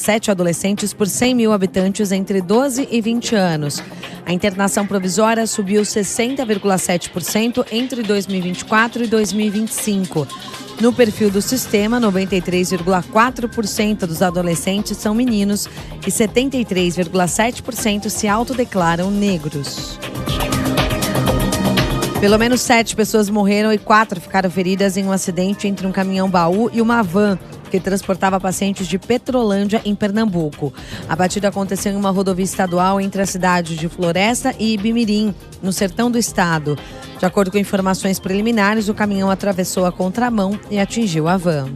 7 adolescentes por 100 mil habitantes entre 12 e 20 anos. A internação provisória subiu 60,7% entre 2024 e 2025. No perfil do sistema, 93,4% dos adolescentes são meninos e 73,7% se autodeclaram negros. Pelo menos 7 pessoas morreram e 4 ficaram feridas em um acidente entre um caminhão-baú e uma van que transportava pacientes de Petrolândia, em Pernambuco. A batida aconteceu em uma rodovia estadual entre as cidades de Floresta e Ibimirim, no sertão do estado. De acordo com informações preliminares, o caminhão atravessou a contramão e atingiu a van.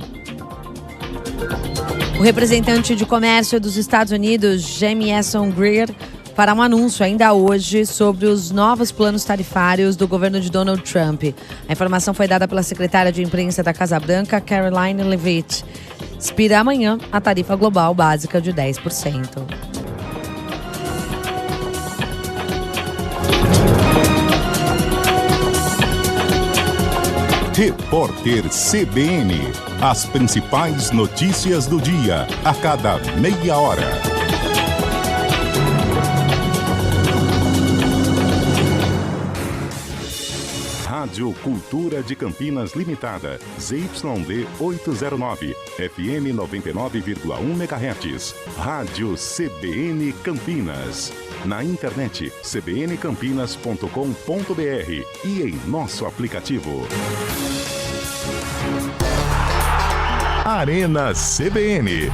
O representante de comércio dos Estados Unidos, Jamieson Greer, fará um anúncio ainda hoje sobre os novos planos tarifários do governo de Donald Trump. A informação foi dada pela secretária de imprensa da Casa Branca, Caroline Leavitt. Expira amanhã a tarifa global básica de 10%. Repórter CBN. As principais notícias do dia, a cada meia hora. Rádio Cultura de Campinas Limitada, ZYD 809, FM 99,1 MHz. Rádio CBN Campinas. Na internet, cbncampinas.com.br e em nosso aplicativo. Arena CBN.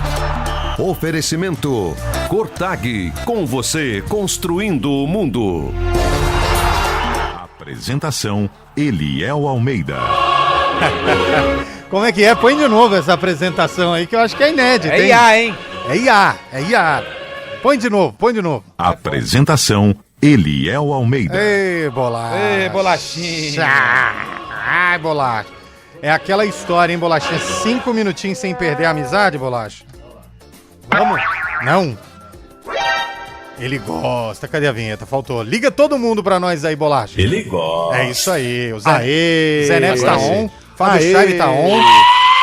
Oferecimento Cortag, com você construindo o mundo. Apresentação Eliel Almeida. Como é que é? Põe de novo essa apresentação aí que eu acho que é inédita. É IA, hein? É IA. Põe de novo. Apresentação Eliel Almeida. Ei, bolacha. Ei, bolachinha. Ai, bolacha. É aquela história, hein, bolachinha? 5 minutinhos sem perder a amizade, bolacha? Vamos? Não. Ele gosta. Cadê a vinheta? Faltou. Liga todo mundo pra nós aí, bolacha. Ele gosta. É isso aí. O Zé, Aê! Zé Neves tá on. Fábio Scheib tá on.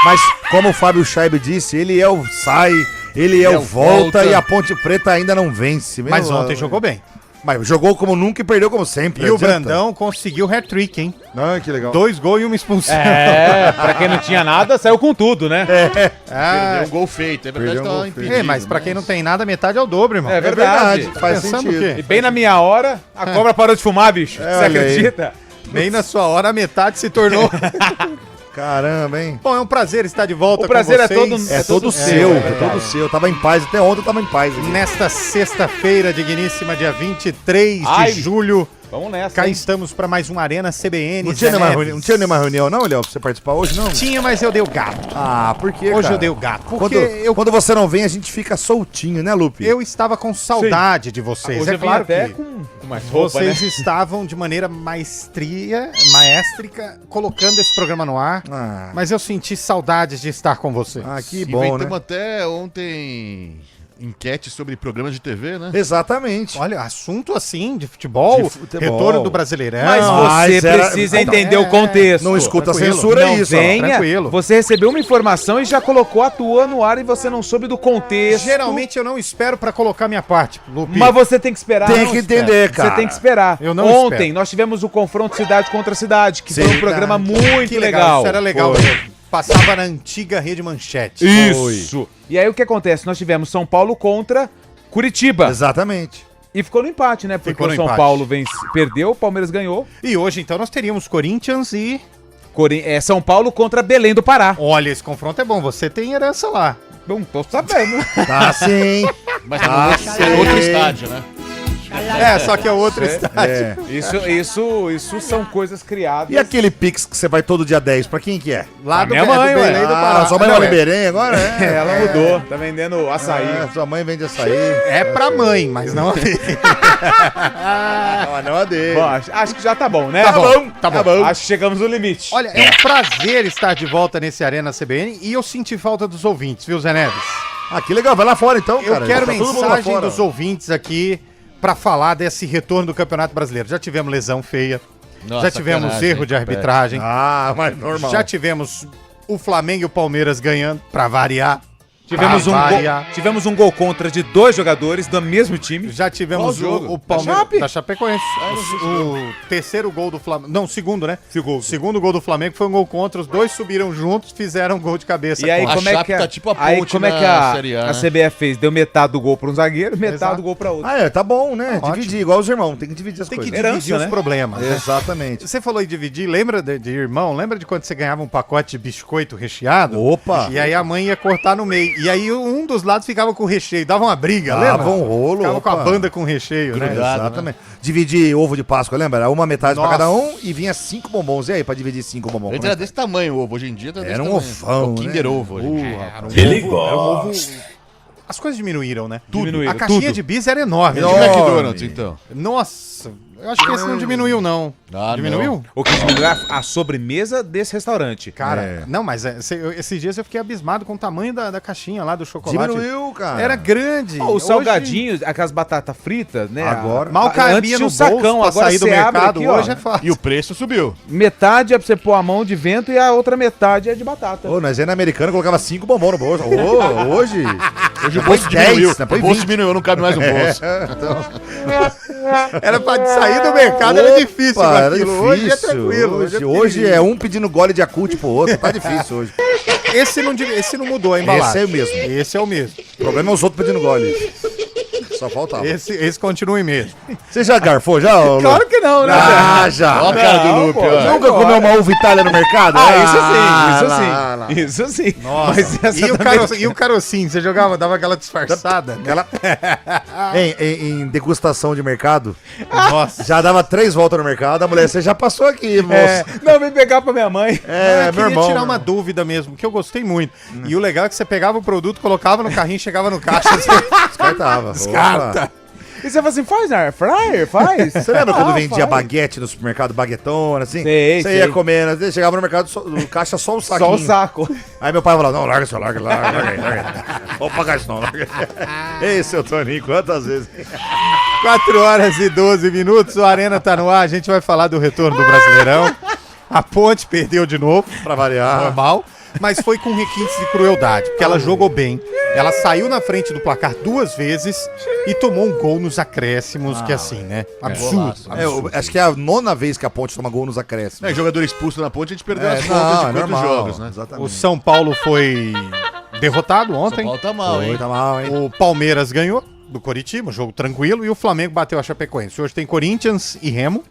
Mas como o Fábio Scheib disse, ele é o sai, ele é o volta e a Ponte Preta ainda não vence. Mas ontem jogou bem. Mas jogou como nunca e perdeu como sempre. E o Brandão conseguiu hat-trick, hein? Ah, que legal. 2 gols e uma expulsão. É, pra quem não tinha nada, saiu com tudo, né? Perdeu um gol feito. É verdade que ela impediu. Mas pra quem não tem nada, metade é o dobro, irmão. É verdade. Faz Pensando sentido. o quê? E bem na minha hora, a cobra parou de fumar, bicho. Você olha aí. acredita? Bem na sua hora, a metade se tornou. Caramba, hein? Bom, é um prazer estar de volta O prazer com é vocês. todo- É todo seu, é todo seu. Eu tava em paz, até ontem eu tava em paz aqui. Nesta sexta-feira, digníssima, dia 23 Ai, de julho. Vamos nessa. Cá hein? estamos para mais um Arena CBN. Não tinha Zé nenhuma Neves. reunião, não tinha nenhuma reunião não, Léo, pra você participar hoje, não? Tinha, mas eu dei o gato. Ah, por quê, Hoje cara? eu dei o gato. Porque Quando você não vem, a gente fica soltinho, né, Lupe? eu estava com saudade de vocês. Hoje É eu vim claro até que com mais roupa, né? vocês estavam de maneira maestrica, colocando esse programa no ar. Ah, Mas eu senti saudades de estar com vocês. que bom, né? Inventamos até ontem enquete sobre programas de TV, né? Exatamente. Olha, assunto assim, de futebol, De futebol. retorno do Brasileirão. Mas você Mas era- precisa então, entender o contexto. Não escuta tranquilo. censura Não isso, ó. venha, tranquilo. você recebeu uma informação e já colocou a tua no ar e você não soube do contexto. Geralmente eu não espero pra colocar minha parte, Lupe. Mas você tem que esperar. Tem Não, que espera. entender, cara. Você tem que esperar. Eu não Ontem espero. nós tivemos o confronto cidade contra cidade, que Sim. foi um programa muito Que legal. Isso era legal. Foi. mesmo. Passava na antiga Rede Manchete. Isso. E aí o que acontece? Nós tivemos São Paulo contra Curitiba. Exatamente. E ficou no empate, né? Porque Ficou no o São empate. Paulo perdeu, o Palmeiras ganhou. E hoje, então, nós teríamos Corinthians e... São Paulo contra Belém do Pará. Olha, esse confronto é bom. Você tem herança lá. Não tô sabendo. Tá sim. Mas é outro estádio, né? É, só que é outro estádio. É. Isso são coisas criadas. E aquele Pix que você vai todo dia 10, pra quem que é? Lá minha do mãe, Belém ué. do Pará. Sua mãe Não, mora em Belém agora? Ela mudou. Tá vendendo açaí. Sua mãe vende açaí. É pra mãe, mas não... Não a dele. Bom, acho que já tá bom, né? Tá bom, tá bom. Acho que chegamos no limite. Olha, é um prazer estar de volta nesse Arena CBN e eu senti falta dos ouvintes, viu, Zé Neves? Ah, que legal. Vai lá fora então, Eu cara. quero Tá todo mundo lá mensagem fora. dos ouvintes aqui pra falar desse retorno do Campeonato Brasileiro. Já tivemos lesão feia, Nossa, já tivemos sacanagem, erro de hein? arbitragem, Ah, mas normal. já tivemos o Flamengo e o Palmeiras ganhando, pra variar. Tivemos um gol contra de 2 jogadores do mesmo time. Já tivemos o Palmeiras da Chapecoense. O terceiro gol do Flamengo. Não, o segundo, né? O segundo gol do Flamengo foi um gol contra. Os dois subiram juntos, fizeram um gol de cabeça. E aí, como é que tá tipo a aí, Ponte como é que na Série A, a CBF fez? Deu metade do gol para um zagueiro, metade do gol para outro. Tá bom, né? Ótimo. Dividir, igual os irmãos. Tem que dividir as Tem que coisas. dividir os problemas. Né? Exatamente. Você falou em dividir, lembra de irmão? Lembra de quando você ganhava um pacote de biscoito recheado? Opa! E aí a mãe ia cortar no meio. E aí um dos lados ficava com recheio. Dava uma briga, Dava lembra? um rolo. Ficava com a banda com recheio, né? Exatamente. Dividir ovo de Páscoa, lembra? Era uma metade pra cada um e vinha 5 bombons. E aí, pra dividir 5 bombons? Ele era desse tamanho o ovo, hoje em dia tá desse Era um tamanho. ovão, O Kinder né? Ovo. hoje em dia. Era um ovo... As coisas diminuíram, né? Diminuíram, A caixinha tudo. de bis era enorme. E de Enorme. McDonald's, então. Nossa, eu acho que esse não diminuiu, não. Ah, Diminuiu? O que diminuiu a sobremesa desse restaurante. Cara, não, mas esses dias eu fiquei abismado com o tamanho da caixinha lá do chocolate. Diminuiu, cara. Era grande. Os salgadinhos, aquelas batatas fritas, né? Agora. Mal cabia antes tinha no um sacão, bolso pra agora sair do você abre mercado, aqui, hoje ó. é fácil. E o preço subiu. Metade é pra você pôr a mão de vento e a outra metade é de batata. Ô, nós ia na americana, colocava 5 bombons no bolso. Ô, hoje... Hoje o Põe bolso 10, diminuiu. né? Põe O bolso 20. diminuiu, não cabe mais no bolso. Era pra sair do mercado, era difícil com Opa, era aquilo. difícil. Hoje é tranquilo. Hoje é um pedindo gole de Yakult pro outro. Tá difícil hoje. Esse não mudou a embalagem. Esse é o mesmo. Esse é o mesmo. O problema é os outros pedindo gole. Só faltava. Esse continua mesmo. Você já garfou já, ô, Lu? Claro que não, né? Ah, já. Olha a cara do Lupe, ó. Nunca comeu uma uva Itália no mercado? Ah, isso sim. Nossa. Mas essa E o carocinho, você jogava, dava aquela disfarçada? Em degustação de mercado, Nossa. já dava 3 voltas no mercado. A mulher, você já passou aqui, moço. Não, vem pegar pra minha mãe. É, Eu meu queria irmão. tirar uma dúvida mesmo, que eu gostei muito. E o legal é que você pegava o produto, colocava no carrinho, chegava no caixa. Descartava. Descarta. E você fala assim, faz na air fryer? Faz. Você lembra quando vendia faz. baguete no supermercado, baguetona, assim? Sei, Você sei. ia comendo, às vezes chegava no mercado, no caixa só o saquinho. Só o saco. Aí meu pai falava, não, larga isso, larga aí. Vou pagar isso não, larga. Ei, seu Toninho, quantas vezes? 4h12, o Arena tá no ar, a gente vai falar do retorno do Brasileirão. A Ponte perdeu de novo, Pra variar. normal, mas foi com requintes de crueldade, porque ela jogou bem, ela saiu na frente do placar 2 vezes e tomou um gol nos acréscimos, que assim, né? Absurdo. Eu acho que é a 9ª vez que a Ponte toma gol nos acréscimos. Jogador expulso na Ponte, a gente perdeu as não, contas de é quantos normal, jogos, né? Exatamente. O São Paulo foi derrotado São ontem, Paulo tá mal, hein? Tá mal, hein? o Palmeiras ganhou do Coritiba, um jogo tranquilo, e o Flamengo bateu a Chapecoense. Hoje tem Corinthians e Remo.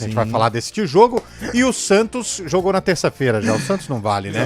A gente vai falar desse jogo. E o Santos jogou na terça-feira já. O Santos não vale, né?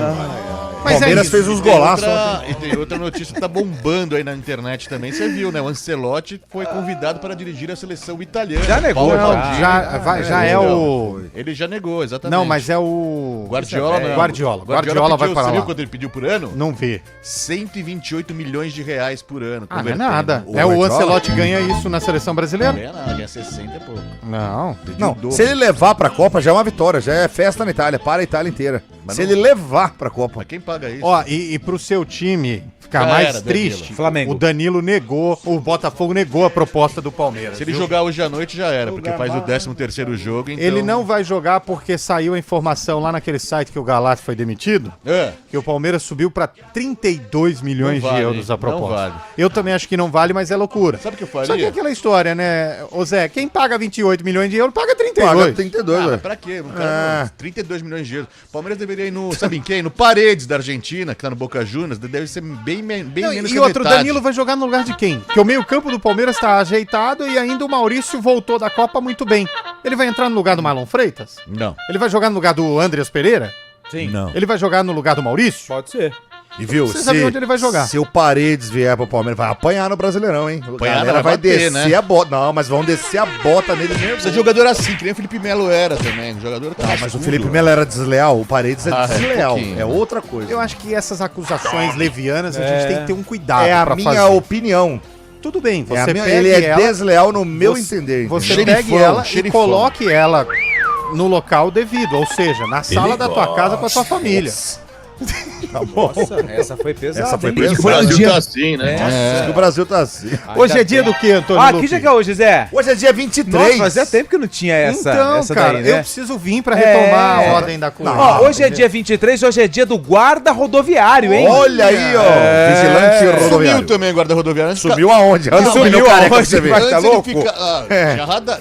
Mas Palmeiras isso. fez uns Tem golaços outra- ontem. E tem outra notícia que tá bombando aí na internet também. Você viu, né? O Ancelotti foi convidado para dirigir a seleção italiana. Já negou, Paulo não, Maldini. Já é o... Ele já negou, exatamente. Não, mas é o... Guardiola não. Guardiola vai pediu, para Você viu lá. quanto ele pediu por ano? Não vê. 128 milhões de reais por ano. Ah, não é convertendo. nada. O O Guardiola? Ancelotti ganha isso na seleção brasileira? Ganha nada, ganha 60 e pouco. Não. Não, se ele levar pra Copa já é uma vitória, já é festa na Itália, para a Itália inteira. Mas se não- ele levar pra Copa. Mas quem paga isso? Ó, e pro seu time ficar Já mais era, Danilo. triste, Flamengo. o Danilo negou, o Botafogo negou a proposta do Palmeiras. Se ele viu? jogar hoje à noite já era, porque faz o 13º jogo, então... Ele não vai jogar porque saiu a informação lá naquele site que o Galás foi demitido, É. que o Palmeiras subiu pra 32 milhões Não vale, de euros a não proposta. vale. Eu também acho que não vale, mas é loucura. Sabe o que eu Só que é faria? aquela história, né, ô Zé, quem paga 28 milhões de euros paga 32. Paga 32, Ah, mas velho. pra quê? Um cara, 32 milhões de euros. O Palmeiras deveria ir no, sabe em quem? No Paredes da Argentina, que tá no Boca Juniors, deve ser bem Não, menos e que a outro, o metade. Danilo vai jogar no lugar de quem? Porque o meio-campo do Palmeiras tá ajeitado e ainda o Maurício voltou da Copa muito bem. Ele vai entrar no lugar do Marlon Freitas? Não. Ele vai jogar no lugar do Andreas Pereira? Sim. Não. Ele vai jogar no lugar do Maurício? Pode ser. E viu, Você sabe onde ele vai jogar. Se o Paredes vier pro Palmeiras, vai apanhar no Brasileirão, hein? A Apanhar galera não, vai bater, descer né? a bota. Não, mas vão descer a bota nele mesmo. Precisa de jogador assim, que nem o Felipe Melo era também. O jogador tá Mas o Felipe Melo era desleal, o Paredes é Ah, é desleal. pouquinho, É né? outra coisa. Eu acho que essas acusações levianas a gente tem que ter um cuidado É a pra minha fazer. opinião. Tudo bem, É a você minha- pegue ele é ela, desleal no meu você- entender. Você Xerifão, pegue ela e xerifão. coloque ela no local devido, ou seja, na sala da tua casa com a tua família. Tá bom. Nossa, essa foi pesada. Essa foi hein? pesada. O Brasil tá assim, né? O Brasil tá assim. Hoje é dia do quê, Antônio Ah, Lupe? que dia que é hoje, Zé? Hoje é dia 23. Nossa, fazia tempo que não tinha essa, Então, essa cara, daí, né? eu preciso vir pra retomar É. a ordem da coisa. Ó, hoje é dia 23, hoje é dia do guarda rodoviário, hein? Olha aí, ó. Vigilante rodoviário. Sumiu também guarda rodoviário. Antes Sumiu aonde? Anda sumiu careca pra aonde? você ver. Vai Antes tá ele louco? fica...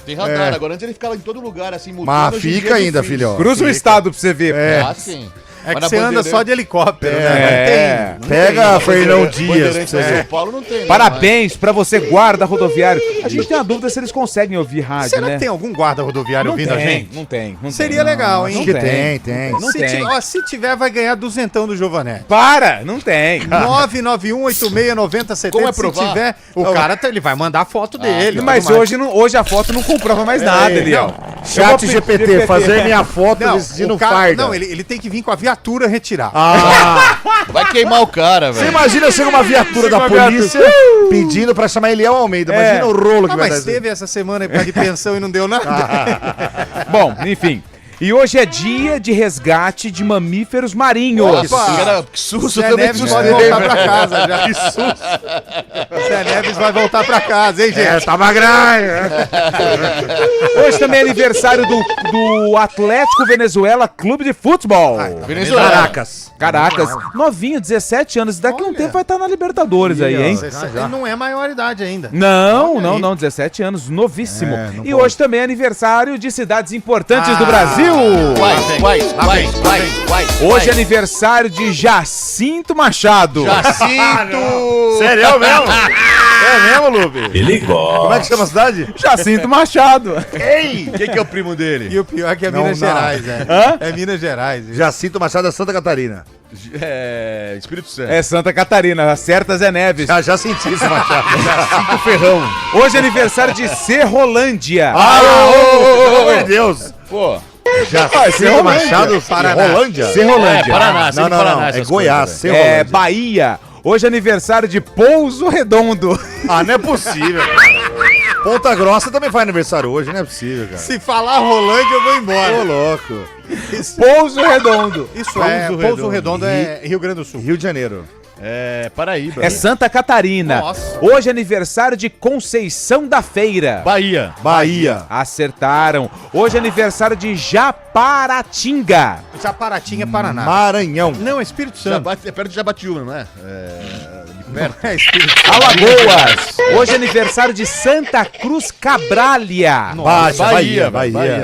tem radar. Agora antes ele ficava em todo lugar, assim, multando. Mas Hoje em fica dia é ainda, difícil. filhão. Cruza o estado pra você ver. Ah, sim. É Mas que na você anda Bandeirante- só de helicóptero, É. né? Não tem. Pega Fernão Bandeirantes Dias. de São Paulo não tem. né? Parabéns pra você, guarda rodoviário. A gente tem uma dúvida se eles conseguem ouvir rádio, Será né? que tem algum guarda rodoviário ouvindo a gente? Não tem. Seria legal, hein? Acho que tem. Não Se tem. tiver, ó, se tiver, vai ganhar duzentão do Giovanetti. Para, não tem. 991869070. Como é Se provar? tiver, o cara ele vai mandar a foto dele. Mas tudo mais. hoje a foto não comprova mais nada, Eliel. Chat GPT, fazer minha foto vestindo o cara, farda. não, ele tem que vir com a viatura retirar. Vai queimar o cara, Você velho. imagina chega uma viatura da uma polícia pedindo pra chamar Eliel Almeida. Imagina o rolo que Ah, vai mas dar. teve essa semana aí por causa de pensão e não deu nada. Bom, enfim. E hoje é dia de resgate de mamíferos marinhos. Que susto, Zé eu também Neves assustei, pode voltar velho. pra casa já. Que susto. Zé Neves vai voltar pra casa, hein, gente? Tava grande. Hoje também é aniversário do Atlético Venezuela Clube de Futebol. Venezuela. Caracas. Caracas, novinho, 17 anos. Daqui a um tempo vai estar na Libertadores aí, hein? Ele não é maioridade ainda. Não, 17 anos, novíssimo. E hoje também é aniversário de cidades importantes do Brasil. Quais? Hoje é aniversário de Jacinto Machado. Jacinto! Sério mesmo? É mesmo, Lube? Como é que chama a cidade? Jacinto Machado. Quem que é o primo dele? E o pior é que é Não, Minas não. Gerais, né? Hã? É Minas Gerais. Jacinto Machado é Santa Catarina. É... Espírito Santo. É Santa Catarina, acerta Zé Neves. Já senti esse Machado. Jacinto Ferrão. Hoje é aniversário de Serrolândia. Pelo amor de Deus. Pô. Jacinto Machado, Paraná. Rolândia. Serrolândia. Paraná, Não, Paraná, é essas Goiás, coisas, Serrolândia. É Bahia. Hoje é aniversário de Pouso Redondo. Ah, não é possível. Ponta Grossa também faz aniversário hoje, não é possível, cara. Se falar Rolândia, eu vou embora. Ô, louco. Pouso Redondo. Isso é, Pouso Redondo é Rio Grande do Sul. Rio de Janeiro. É Paraíba. É Santa Catarina. Nossa. Hoje é aniversário de Conceição da Feira. Bahia. Bahia. Acertaram. Hoje é aniversário de Japaratinga. Japaratinga é Paraná. Maranhão. Não, é Espírito Santo. É perto de Jabatiúna, não é? É Espírito Santo. Alagoas. Hoje é aniversário de Santa Cruz Cabrália. Bahia.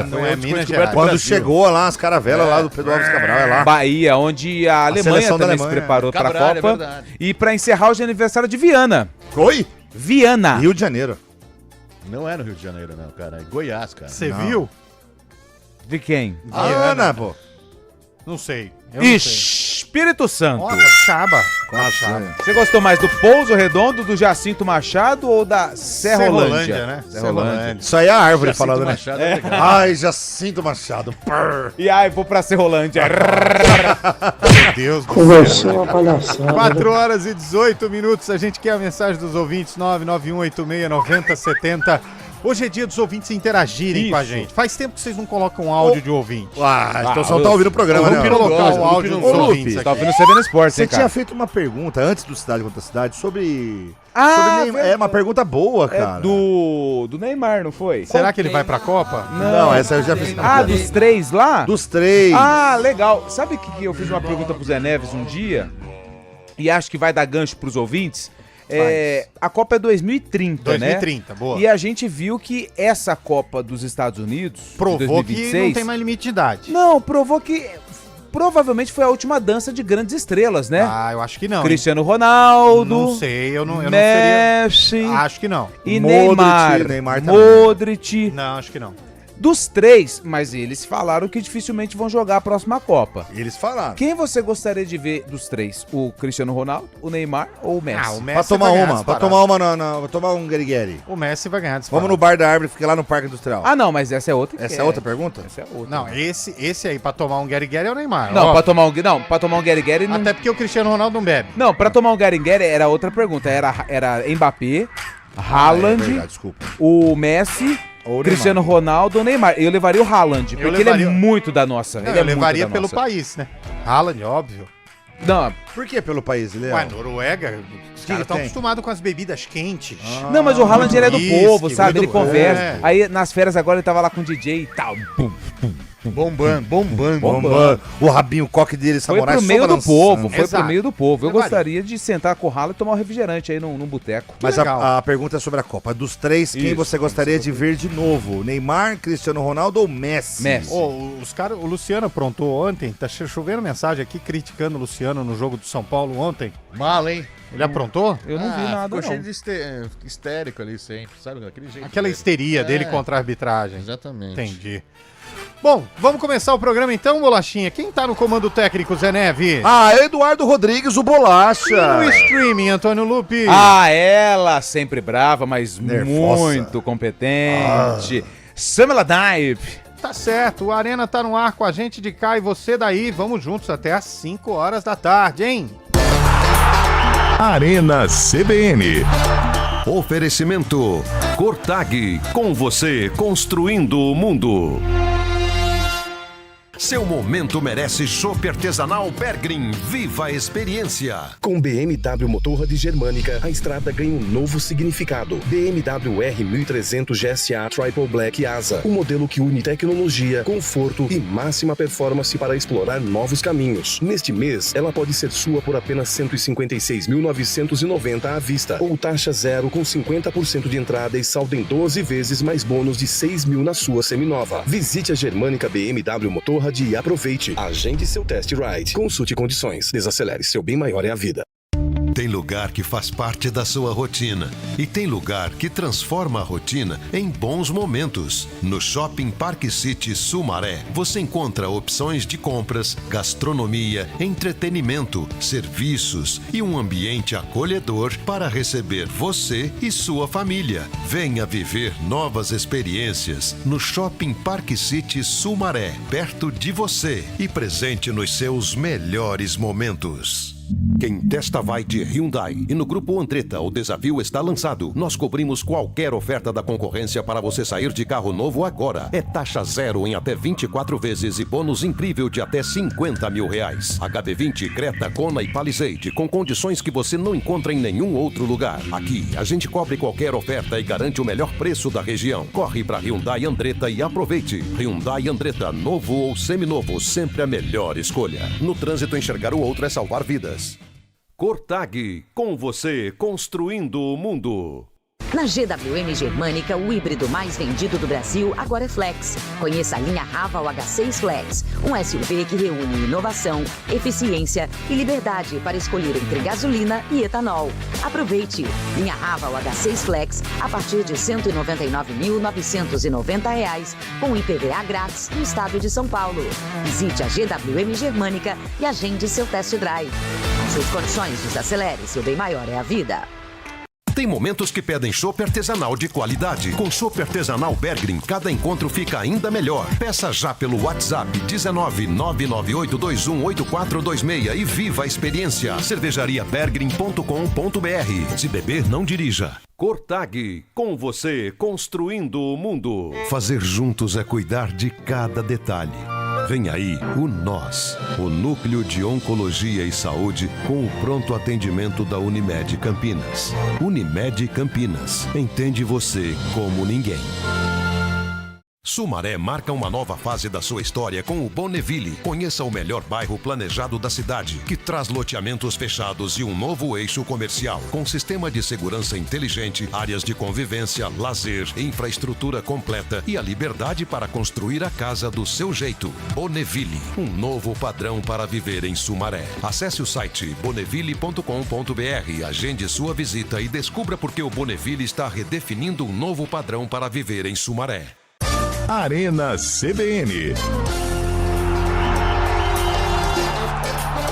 Não é Minas Gerais. Quando chegou lá as caravelas lá do Pedro Alves Cabral, é lá. Bahia, onde a Alemanha seleção da também se Alemanha. preparou para a Cabrália, é Copa. verdade. E para encerrar, hoje é aniversário de Viana. Oi? Viana. Rio de Janeiro. Não é no Rio de Janeiro, não, cara. É Goiás, cara. Você viu? De quem? Ana, pô. Não sei. Eu não sei. Espírito Santo. Ó, Chaba. Você gostou mais do Pouso Redondo, do Jacinto Machado ou da Serrolândia? Serrolândia, né? Serrolândia. Isso aí é a árvore Jacinto falando, né? Machado é legal. Ai, Jacinto Machado. Prr. E aí, vou pra Serrolândia. Meu Deus do Conversou uma palhaçada. 4 horas e 18 minutos. A gente quer a mensagem dos ouvintes. 991869070. Hoje é dia dos ouvintes interagirem com a gente. Faz tempo que vocês não colocam áudio de ouvinte. Ah, então você não tá ouvindo o programa, né? Vamos colocar o áudio dos Ô, Lupe, ouvintes Tá aqui. ouvindo o CBN Esportes, Você hein, tinha cara? feito uma pergunta antes do Cidade contra Cidade sobre... Ah, sobre Neymar. É uma pergunta boa, cara. É do Neymar, não foi? Será que ele vai pra Copa? Não, essa eu já fiz. Ah, dos 3 lá? Dos 3. Ah, legal. Sabe que eu fiz uma pergunta pro Zé Neves um dia? E acho que vai dar gancho pros ouvintes? A Copa é 2030, 2030, né? boa. E a gente viu que essa Copa dos Estados Unidos, Provou que 2026, não tem mais limite de idade. Não, provou que provavelmente foi a última dança de grandes estrelas, né? Ah, eu acho que não. hein? Cristiano Ronaldo, Não sei, eu não seria... Messi Acho que não. e Modric, Neymar. também. Modric. Não, acho que não. Dos 3, mas eles falaram que dificilmente vão jogar a próxima Copa. Eles falaram. Quem você gostaria de ver dos 3? O Cristiano Ronaldo, o Neymar ou o Messi? Ah, o Pra Messi tomar vai ganhar uma, pra disparado. tomar uma, pra tomar um guerigueri. O Messi vai ganhar disparado. Vamos no Bar da Árvore, fica lá no Parque Industrial. Ah, não, mas essa é outra. Essa é outra pergunta? Essa é outra. Não, esse aí pra tomar um Gary é o Neymar. Não, Ó, pra tomar um Gary não... até porque o Cristiano Ronaldo não bebe. Não, pra tomar um Gary era outra pergunta. Era Mbappé, Haaland, verdade, desculpa. o Messi, Ou Cristiano Ronaldo ou Neymar. Eu levaria o Haaland, porque ele é levaria- muito da nossa. Não, ele é eu levaria muito da pelo nossa. país, né? Haaland, óbvio. Não, Por que pelo país? Ele é... Ué, Noruega, os caras estão tem? acostumados com as bebidas quentes. não, mas o Haaland ele é do whisky, povo, sabe? Ele muito- conversa. é. Aí nas férias agora ele tava lá com o DJ e tal. Bum. Bombando. Bombando. O rabinho, o coque dele, Foi samurai, pro meio do balançando. povo, foi Exato. pro meio do povo. Eu Levaria. gostaria de sentar com o Haaland e tomar um refrigerante aí num boteco. Mas legal. a pergunta é sobre a Copa. Dos três, quem Isso. você gostaria de ver de novo? Neymar, Cristiano Ronaldo ou Messi? Messi. Ô, os caras, o Luciano aprontou ontem, tá chovendo mensagem aqui criticando o Luciano no jogo do São Paulo ontem. Mal, hein? Ele aprontou? Eu não vi nada, Ficou não. cheio de histérico ali sempre, sabe? Daquele jeito. Aquela dele. histeria dele É, contra a arbitragem. Exatamente. Entendi. Bom, vamos começar o programa então, Bolachinha. Quem tá no comando técnico, Zé Neves? Ah, Eduardo Rodrigues, o Bolacha. No streaming, Antônio Lupe. Ah, ela sempre brava, mas Nervosa. muito competente. Samela Daib. Tá certo, o Arena tá no ar com a gente de cá e você daí. Vamos juntos até às 5 horas da tarde, hein? Arena CBN. Oferecimento Cortag, com você construindo o mundo. Seu momento merece chopp artesanal Bergrin. Viva a experiência! Com BMW Motorrad Germânica, a estrada ganha um novo significado. BMW R1300 GSA Triple Black Asa, o modelo que une tecnologia, conforto e máxima performance para explorar novos caminhos. Neste mês, ela pode ser sua por apenas R$ 156.990 à vista, ou taxa zero com 50% de entrada e saldo em 12 vezes mais bônus de 6 mil na sua seminova. Visite a Germânica BMW Motorrad e aproveite. Agende seu test ride. Consulte condições. Desacelere. Seu bem maior é a vida. Tem lugar que faz parte da sua rotina e tem lugar que transforma a rotina em bons momentos. No Shopping Park City Sumaré, você encontra opções de compras, gastronomia, entretenimento, serviços e um ambiente acolhedor para receber você e sua família. Venha viver novas experiências no Shopping Park City Sumaré, perto de você e presente nos seus melhores momentos. Quem testa vai de Hyundai e no Grupo Andretta o desafio está lançado. Nós cobrimos qualquer oferta da concorrência para você sair de carro novo agora. É taxa zero em até 24 vezes e bônus incrível de até R$50 mil. HB20, Creta, Kona e Palisade com condições que você não encontra em nenhum outro lugar. Aqui a gente cobre qualquer oferta e garante o melhor preço da região. Corre para Hyundai Andretta e aproveite. Hyundai Andretta, novo ou seminovo, sempre a melhor escolha. No trânsito, enxergar o outro é salvar vidas. Cortag, com você construindo o mundo. Na GWM Germânica, o híbrido mais vendido do Brasil agora é Flex. Conheça a linha Raval H6 Flex, um SUV que reúne inovação, eficiência e liberdade para escolher entre gasolina e etanol. Aproveite! Linha Raval H6 Flex a partir de R$ 199.990, com IPVA grátis no estado de São Paulo. Visite a GWM Germânica e agende seu test drive. Com suas condições, desacelere, seu bem maior é a vida. Tem momentos que pedem chopp artesanal de qualidade. Com chopp artesanal Bergrin, cada encontro fica ainda melhor. Peça já pelo WhatsApp 19998218426 e viva a experiência. cervejariabergrin.com.br. Se beber, não dirija. Cortag, com você construindo o mundo. Fazer juntos é cuidar de cada detalhe. Vem aí o NOS, o Núcleo de Oncologia e Saúde com o pronto atendimento da Unimed Campinas. Unimed Campinas, entende você como ninguém. Sumaré marca uma nova fase da sua história com o Bonneville. Conheça o melhor bairro planejado da cidade, que traz loteamentos fechados e um novo eixo comercial, com sistema de segurança inteligente, áreas de convivência, lazer, infraestrutura completa e a liberdade para construir a casa do seu jeito. Bonneville, um novo padrão para viver em Sumaré. Acesse o site bonneville.com.br, agende sua visita e descubra por que o Bonneville está redefinindo um novo padrão para viver em Sumaré. Arena CBN.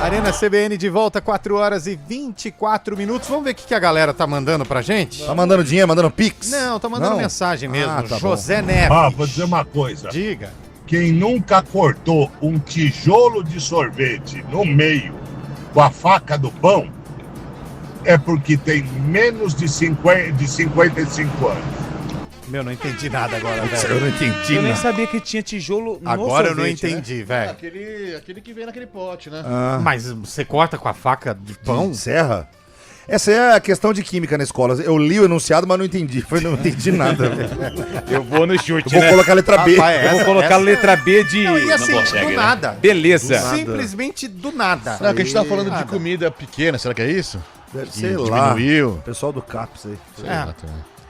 Arena CBN de volta, 4 horas e 24 minutos. Vamos ver o que a galera tá mandando pra gente? Tá mandando dinheiro, mandando pix? Não, tá mandando mensagem mesmo. Ah, tá José Neves. Vou dizer uma coisa. Diga. Quem nunca cortou um tijolo de sorvete no meio com a faca do pão é porque tem menos de 55 anos. Meu, não entendi nada agora, Putz, velho. eu não entendi Eu nem nada. sabia que tinha tijolo no Agora eu não sorvete, né? entendi, velho. Aquele que vem naquele pote, né? Mas você corta com a faca de pão? Serra? Essa é a questão de química na escola. Eu li o enunciado, mas não entendi. Não entendi nada. Eu vou no chute, Eu vou colocar a letra B. Rapaz, Eu vou colocar a letra B de... Não, e assim, do nada. Beleza. Simplesmente do nada. Não, que a gente tá falando de Nada. comida pequena, será que é isso? Deve Que ser lá. diminuiu. Pessoal do CAPS aí.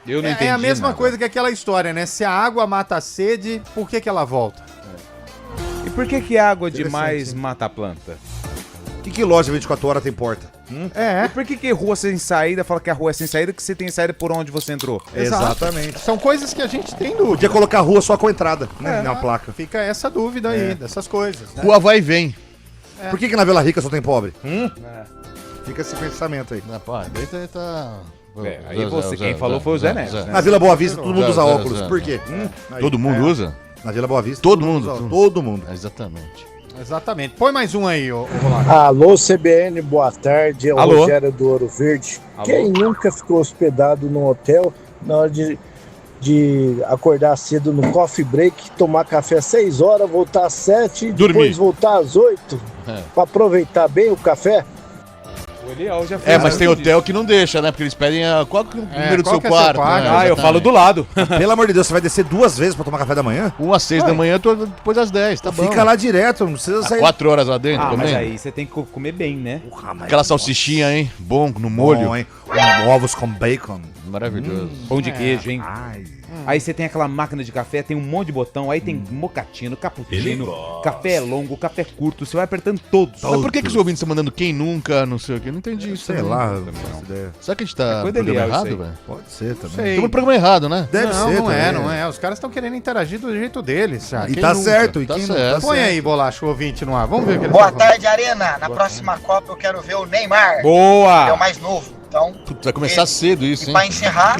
Eu não entendi É a mesma nada. coisa que aquela história, né? Se a água mata a sede, por que ela volta? E por que água demais mata a planta? Que loja 24 horas tem porta? É. E por que rua sem saída fala que a rua é sem saída, que você tem saída por onde você entrou? Exatamente. São coisas que a gente tem dúvida. Podia colocar a rua só com entrada, né? Na placa. Fica essa dúvida aí, dessas coisas. Né? Rua vai e vem. Por que na Vila Rica só tem pobre? Fica esse pensamento aí. Rapaz, daí tá... Aí você, quem falou foi o Zé Neves, né? Na Vila Boa Vista todo mundo usa Zé, óculos. Zé. Por quê? Aí. Todo mundo usa? Na Vila Boa Vista. Todo mundo. usa, todo mundo. Exatamente. Exatamente. Põe mais um aí, ô Rolar. Alô, CBN, boa tarde. É o Alô. Rogério do Ouro Verde. Alô. Quem nunca ficou hospedado num hotel na hora de acordar cedo no coffee break, tomar café às 6 horas, voltar às 7 e Dormir. depois voltar às 8 para aproveitar bem o café? O Eliel já fez Mas tem isso. hotel que não deixa, né? Porque eles pedem qual que é o número do qual seu que é seu quarto. quarto? né? Ah, eu falo do lado. Pelo amor de Deus, você vai descer 2 vezes pra tomar café da manhã? 1 às 6 da manhã, depois às 10, tá bom. Fica lá direto, não precisa sair. 4 horas lá dentro, Ah, mas comendo. aí você tem que comer bem, né? Aquela salsichinha, hein? Bom, no molho. Bom, hein? Ovos com bacon. Maravilhoso. Pão de queijo, hein? Ai. Aí você tem aquela máquina de café, tem um monte de botão, aí tem mocatino, cappuccino, café longo, café curto, você vai apertando todos. Mas por que os ouvintes estão mandando quem nunca, não sei o quê? Não entendi isso. Sei também. lá, não faço ideia. Será que a gente tá no coisa programa dele, errado, isso aí. velho? Pode ser também. Sei. Estamos no programa errado, né? Deve não, ser não é, também. não é. Os caras estão querendo interagir do jeito deles. E tá certo, e Tá quem certo. não tá Põe certo. aí, Bolacha, o ouvinte no ar. Vamos ver o que ele Boa tá tarde, Arena. Na próxima Copa eu quero ver o Neymar. É o Boa! mais novo. Então, Putz, vai começar cedo isso, e hein? pra encerrar,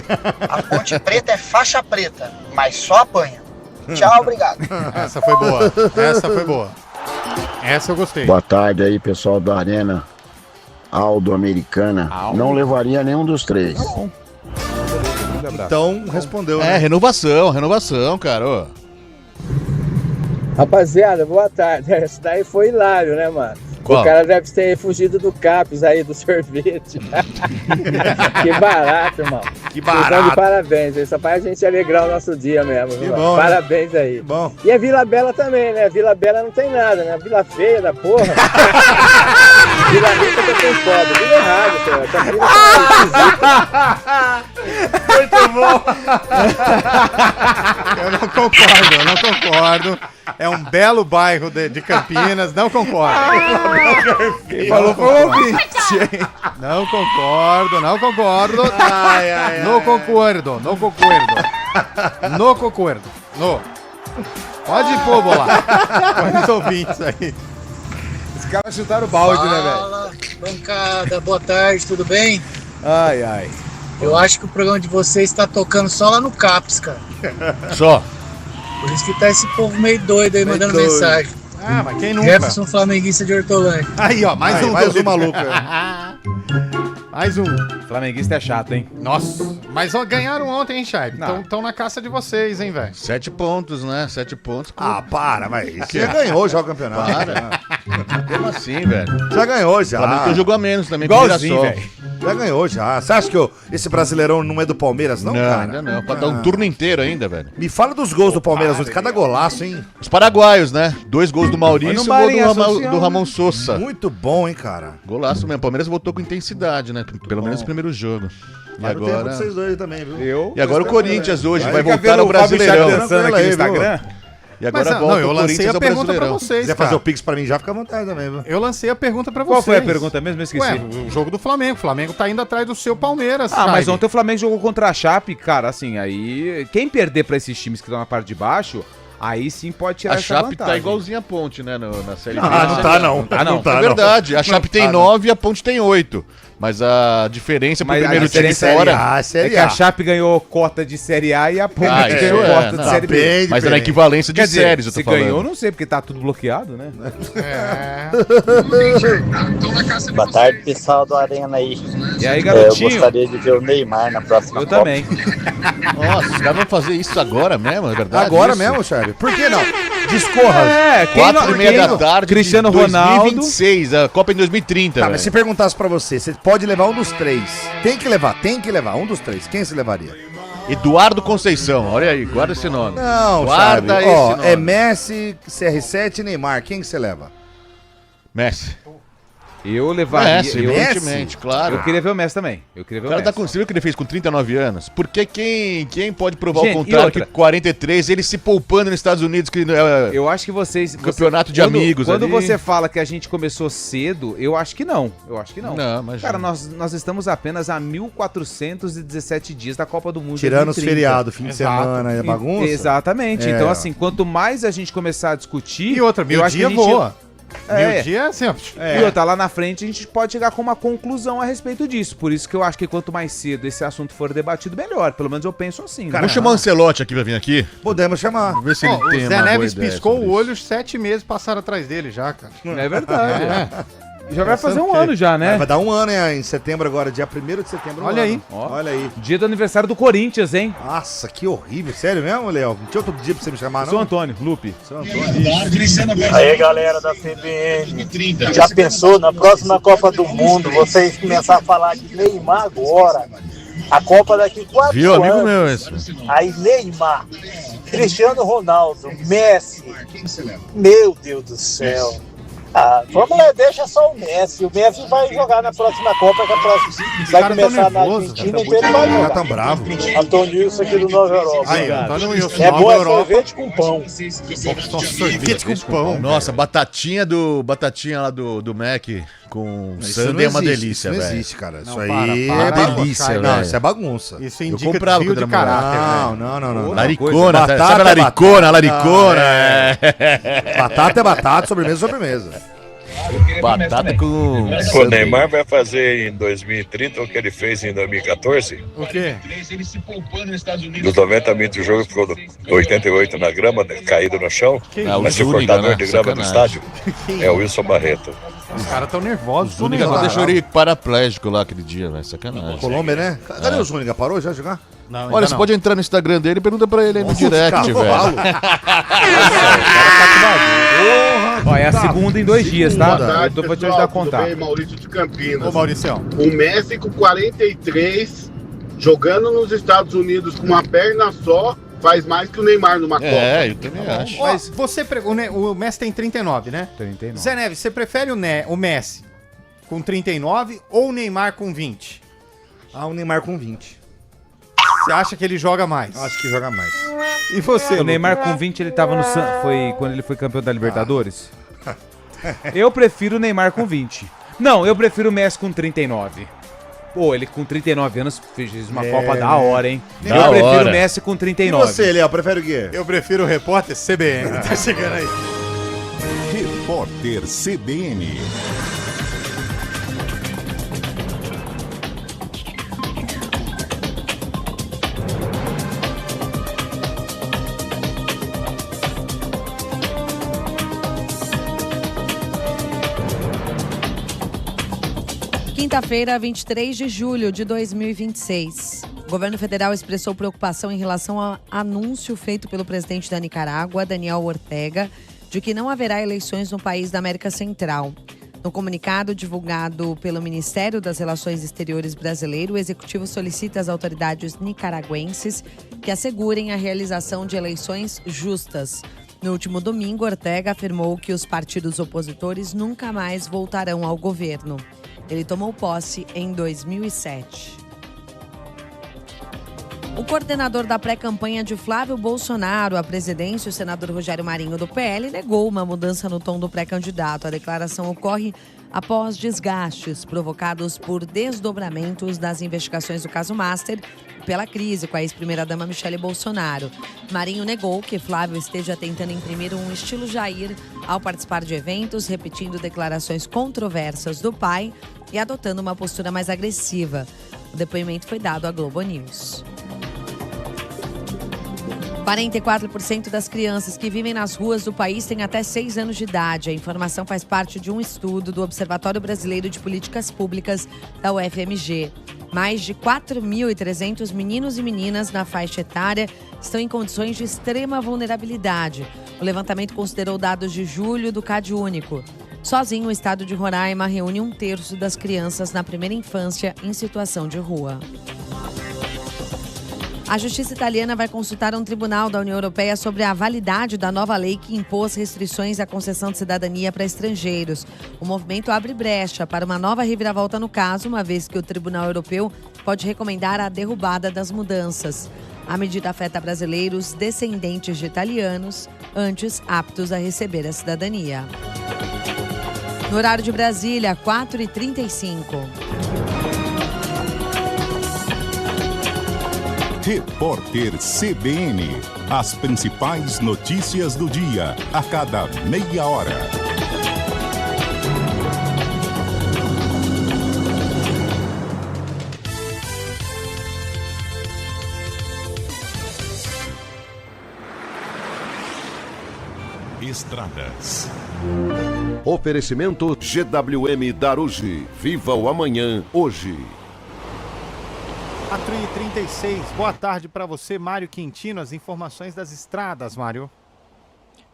a Ponte Preta é faixa preta, mas só apanha. Tchau, obrigado. falando. Essa foi boa. Essa foi boa. Essa eu gostei. Boa tarde aí, pessoal da Arena. Aldo Americana. Não levaria nenhum dos três. Então, respondeu, É, né? renovação, cara. Ô. Rapaziada, boa tarde. Esse daí foi hilário, né, mano? Qual? O cara deve ter fugido do CAPS aí, do sorvete. Que barato, irmão. Que Vocês estão de barato. parabéns, aí, só pra gente alegrar o nosso dia mesmo. Que viu, bom, mano? né? Parabéns aí. Que bom. E a Vila Bela também, né? Vila Bela não tem nada, né? Vila feia da porra. Vila Rica que tem pobre. Vila errado, cara. Essa vila tá Muito bom. Eu não concordo. É um belo bairro de Campinas, não concordo. Quem falou foi o ouvinte. Não concordo. Não concordo. No. Pode pôr, Bolar. Põe os ouvintes aí. Os caras chutaram o balde, né, velho? Fala, bancada, boa tarde, tudo bem? Ai, ai. Eu acho que o programa de vocês está tocando só lá no CAPS, cara. Só. Por isso que tá esse povo meio doido aí mandando doido. mensagem. Ah, mas quem nunca? Jefferson Flamenguista de Hortolândia. Aí, ó, mais um mais doido. um maluco. Mais um. Flamenguista é chato, hein? Nossa, mas ó, ganharam ontem, hein, Chay? Estão na caça de vocês, hein, velho? 7 pontos, né? 7 pontos. Ah, para, mas você já ganhou já o campeonato. Para. Como assim, velho? Já ganhou O já. Flamengo jogou a menos também. Igualzinho, com o velho. Mirassol. Já ganhou já. Você acha que esse Brasileirão não é do Palmeiras, não, Não, cara? ainda não. Pode dar um turno inteiro ainda, velho. Me fala dos gols do Palmeiras hoje, cada golaço, hein? Os paraguaios, né? 2 gols do Maurício e Mas um no gol Marinha do Ramon Sousa. Muito bom, hein, cara? Golaço mesmo. O Palmeiras voltou com intensidade, né? Pelo menos no primeiro jogo. E Mas não tem agora... vocês dois também, viu? E agora o Corinthians hoje vai Fica voltar vendo ao o Fábio Brasileirão. Chaves dançando aqui no Aí, viu? Instagram. E agora Mas, volta não, eu o lancei Corinthians a ao pergunta pra Brasileirão. Se vocês, quiser fazer cara. o Pix pra mim já, fica à vontade também, viu? Eu lancei a pergunta pra vocês. Qual foi a pergunta mesmo? Eu esqueci. Ué, o jogo do Flamengo. O Flamengo tá indo atrás do seu Palmeiras, Ah, mas Chay. ontem o Flamengo jogou contra a Chape, cara, assim, aí quem perder pra esses times que estão na parte de baixo, aí sim pode tirar A essa Chape vantagem. tá igualzinha a Ponte, né? Na Série B. Ah, não tá não. tá, não. É verdade. A Chape tem 9 e a Ponte tem 8. Mas a diferença pro Mas a primeiro time diferença é fora... Ah, É Série que a A. Chape ganhou cota de Série A e a Ponte Ah, isso ganhou é, cota não, de Série B. bem Mas é na diferente. equivalência de Quer dizer, séries, eu tô se falando. ganhou, não sei, porque tá tudo bloqueado, né? É. Boa tarde, pessoal do Arena aí. E aí, garotinho? Eu gostaria de ver o Neymar na próxima Copa. Eu também. Nossa, os caras vão fazer isso agora mesmo, é verdade? Agora isso? mesmo, Charlie? Por que não? Discorra. 4h30 da tarde, Cristiano 2026, a Copa em 2030. Tá, mas se perguntasse pra você, você pode levar um dos três. Tem que levar, um dos três. Quem se levaria? Eduardo Conceição, olha aí, guarda esse nome. Não, guarda Charlie. esse Ó, nome. é Messi, CR7 e Neymar. Quem que você leva? Messi. Eu levaria... Messi, evidentemente, claro. Eu queria ver o Messi também. Eu queria ver O cara o tá Messi. conseguindo o que ele fez com 39 anos. Porque quem pode provar Gente, o contrário e outra? que 43, ele se poupando nos Estados Unidos, que Eu acho que vocês... campeonato de quando, amigos Quando ali. você fala que a gente começou cedo, eu acho que não. Não, imagina. Cara, nós estamos apenas a 1.417 dias da Copa do Mundo. Tirando os 2030. feriados, fim de semana e a bagunça. Exatamente. É. Então, assim, quanto mais a gente começar a discutir... E outra, eu acho que a meio-dia gente- voa. Meio-dia, assim, ó. E outra, lá na frente a gente pode chegar com uma conclusão a respeito disso. Por isso que eu acho que quanto mais cedo esse assunto for debatido, melhor. Pelo menos eu penso assim. Né? Vamos chamar o Ancelotti aqui pra vir aqui? Podemos chamar. Vamos ver se Ó, ele o tem Zé uma boa Neves ideia piscou sobre o isso. olho, 7 meses passaram atrás dele já, cara. É verdade. Já vai fazer um o quê? ano já, né? Vai dar um ano em setembro agora, dia 1º de setembro. Olha aí. Olha aí. Dia do aniversário do Corinthians, hein? Nossa, que horrível. Sério mesmo, Léo? Não tinha outro dia pra você me chamar, não? Sou Antônio, Lupe. Sou Antônio. Aí, galera da CBN, já pensou na próxima Copa do Mundo, vocês começarem a falar de Neymar agora, a Copa daqui 4 Viu, anos, amigo meu esse? aí Neymar, Cristiano Ronaldo, Messi, meu Deus do céu. Ah, vamos lá, deixa só o Messi. O Messi vai jogar na próxima Copa, que a próxima vai caras começar tão na nervosos, Argentina, cara. então ele vai Tá jogar. tão bravo. Antônio Wilson aqui do Nova Europa. Aí, Antônio Wilson, É Nova bom é Europa. sorvete com pão. Sorvete com pão. Nossa, batatinha lá do Mac com Isso sundae é uma existe, delícia, isso não velho. existe, cara. Isso Não, aí para, é para, delícia, para, Não, velho. isso é bagunça. Isso Eu indica comprava desvio quando de era caráter, Não, velho. não. Laricona, Batata sabe a é laricona? batata. Laricona, Não, Batata é batata, sobremesa é sobremesa. Batata com... O Neymar vai fazer em 2030 o que ele fez em 2014. O quê? Dos 90 minutos do jogo, ficou 88 na grama, caído no chão. o Mas o Zúñiga, cortador né? de grama do Sacanagem. estádio é o Wilson Barreto. Os caras tão nervosos. O Zúñiga não deixou ele paraplégico lá aquele dia, velho. Sacanagem. Colômbia, né? Cadê o Zúñiga? Parou já de jogar? Não, Olha, você pode entrar no Instagram dele e pergunta pra ele aí no direct, cavalo. velho. Ó, é a segunda em 2 dias, tá? Boa tarde, Eu vou te pessoal. ajudar a Tudo contar. bem? Maurício de Campinas. Ô, Mauricião. O Messi com 43, jogando nos Estados Unidos com uma perna só, faz mais que o Neymar numa Copa. É, eu também acho. Ó, você o Messi tem 39, né? 39. Zé Neves, você prefere o Messi com 39 ou o Neymar com 20? Ah, o Neymar com 20. Você acha que ele joga mais? Acho que joga mais. E você, O Neymar com 20, ele tava no foi quando ele foi campeão da Libertadores? Eu prefiro o Neymar com 20. Não, eu prefiro o Messi com 39. Pô, ele com 39 anos fez uma Copa da hora, hein? Da Eu prefiro hora. o Messi com E 39. você, Léo, prefere o quê? Eu prefiro o repórter CBN. Tá chegando aí. Repórter CBN. Quinta-feira, 23 de julho de 2026. O governo federal expressou preocupação em relação ao anúncio feito pelo presidente da Nicarágua, Daniel Ortega, de que não haverá eleições no país da América Central. No comunicado divulgado pelo Ministério das Relações Exteriores brasileiro, o executivo solicita às autoridades nicaragüenses que assegurem a realização de eleições justas. No último domingo, Ortega afirmou que os partidos opositores nunca mais voltarão ao governo. Ele tomou posse em 2007. O coordenador da pré-campanha de Flávio Bolsonaro à presidência, o senador Rogério Marinho, do PL, negou uma mudança no tom do pré-candidato. A declaração ocorre após desgastes provocados por desdobramentos das investigações do caso Master e pela crise com a ex-primeira-dama Michele Bolsonaro. Marinho negou que Flávio esteja tentando imprimir um estilo Jair ao participar de eventos, repetindo declarações controversas do pai e adotando uma postura mais agressiva. O depoimento foi dado à Globo News. 44% das crianças que vivem nas ruas do país têm até 6 anos de idade. A informação faz parte de um estudo do Observatório Brasileiro de Políticas Públicas da UFMG. Mais de 4.300 meninos e meninas na faixa etária estão em condições de extrema vulnerabilidade. O levantamento considerou dados de julho do CadÚnico. Sozinho, o estado de Roraima reúne 1/3 das crianças na primeira infância em situação de rua. A justiça italiana vai consultar um tribunal da União Europeia sobre a validade da nova lei que impôs restrições à concessão de cidadania para estrangeiros. O movimento abre brecha para uma nova reviravolta no caso, uma vez que o Tribunal Europeu pode recomendar a derrubada das mudanças. A medida afeta brasileiros descendentes de italianos, antes aptos a receber a cidadania. No horário de Brasília, 4h35. Repórter CBN. As principais notícias do dia, a cada meia hora. Estradas. Oferecimento GWM Darugi. Viva o amanhã, hoje. 4h36, boa tarde para você, Mário Quintino, as informações das estradas, Mário.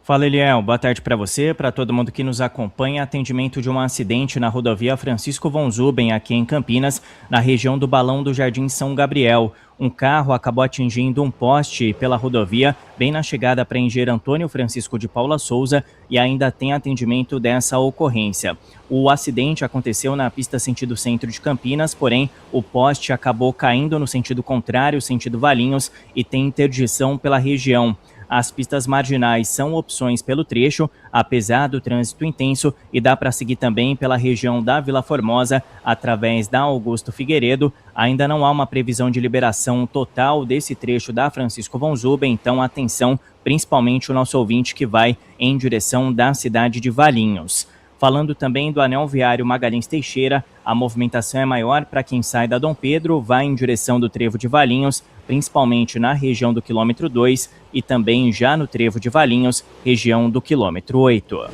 Fala, Eliel, boa tarde para você, para todo mundo que nos acompanha. Atendimento de um acidente na rodovia Francisco von Zuben, aqui em Campinas, na região do Balão do Jardim São Gabriel. Um carro acabou atingindo um poste pela rodovia, bem na chegada para Engenheiro Antônio Francisco de Paula Souza, e ainda tem atendimento dessa ocorrência. O acidente aconteceu na pista sentido centro de Campinas, porém o poste acabou caindo no sentido contrário, sentido Valinhos, e tem interdição pela região. As pistas marginais são opções pelo trecho, apesar do trânsito intenso, e dá para seguir também pela região da Vila Formosa, através da Augusto Figueiredo. Ainda não há uma previsão de liberação total desse trecho da Francisco von Zuben, então atenção, principalmente o nosso ouvinte que vai em direção da cidade de Valinhos. Falando também do anel viário Magalhães Teixeira, a movimentação é maior para quem sai da Dom Pedro, vai em direção do trevo de Valinhos, principalmente na região do quilômetro 2 e também já no trevo de Valinhos, região do quilômetro 8.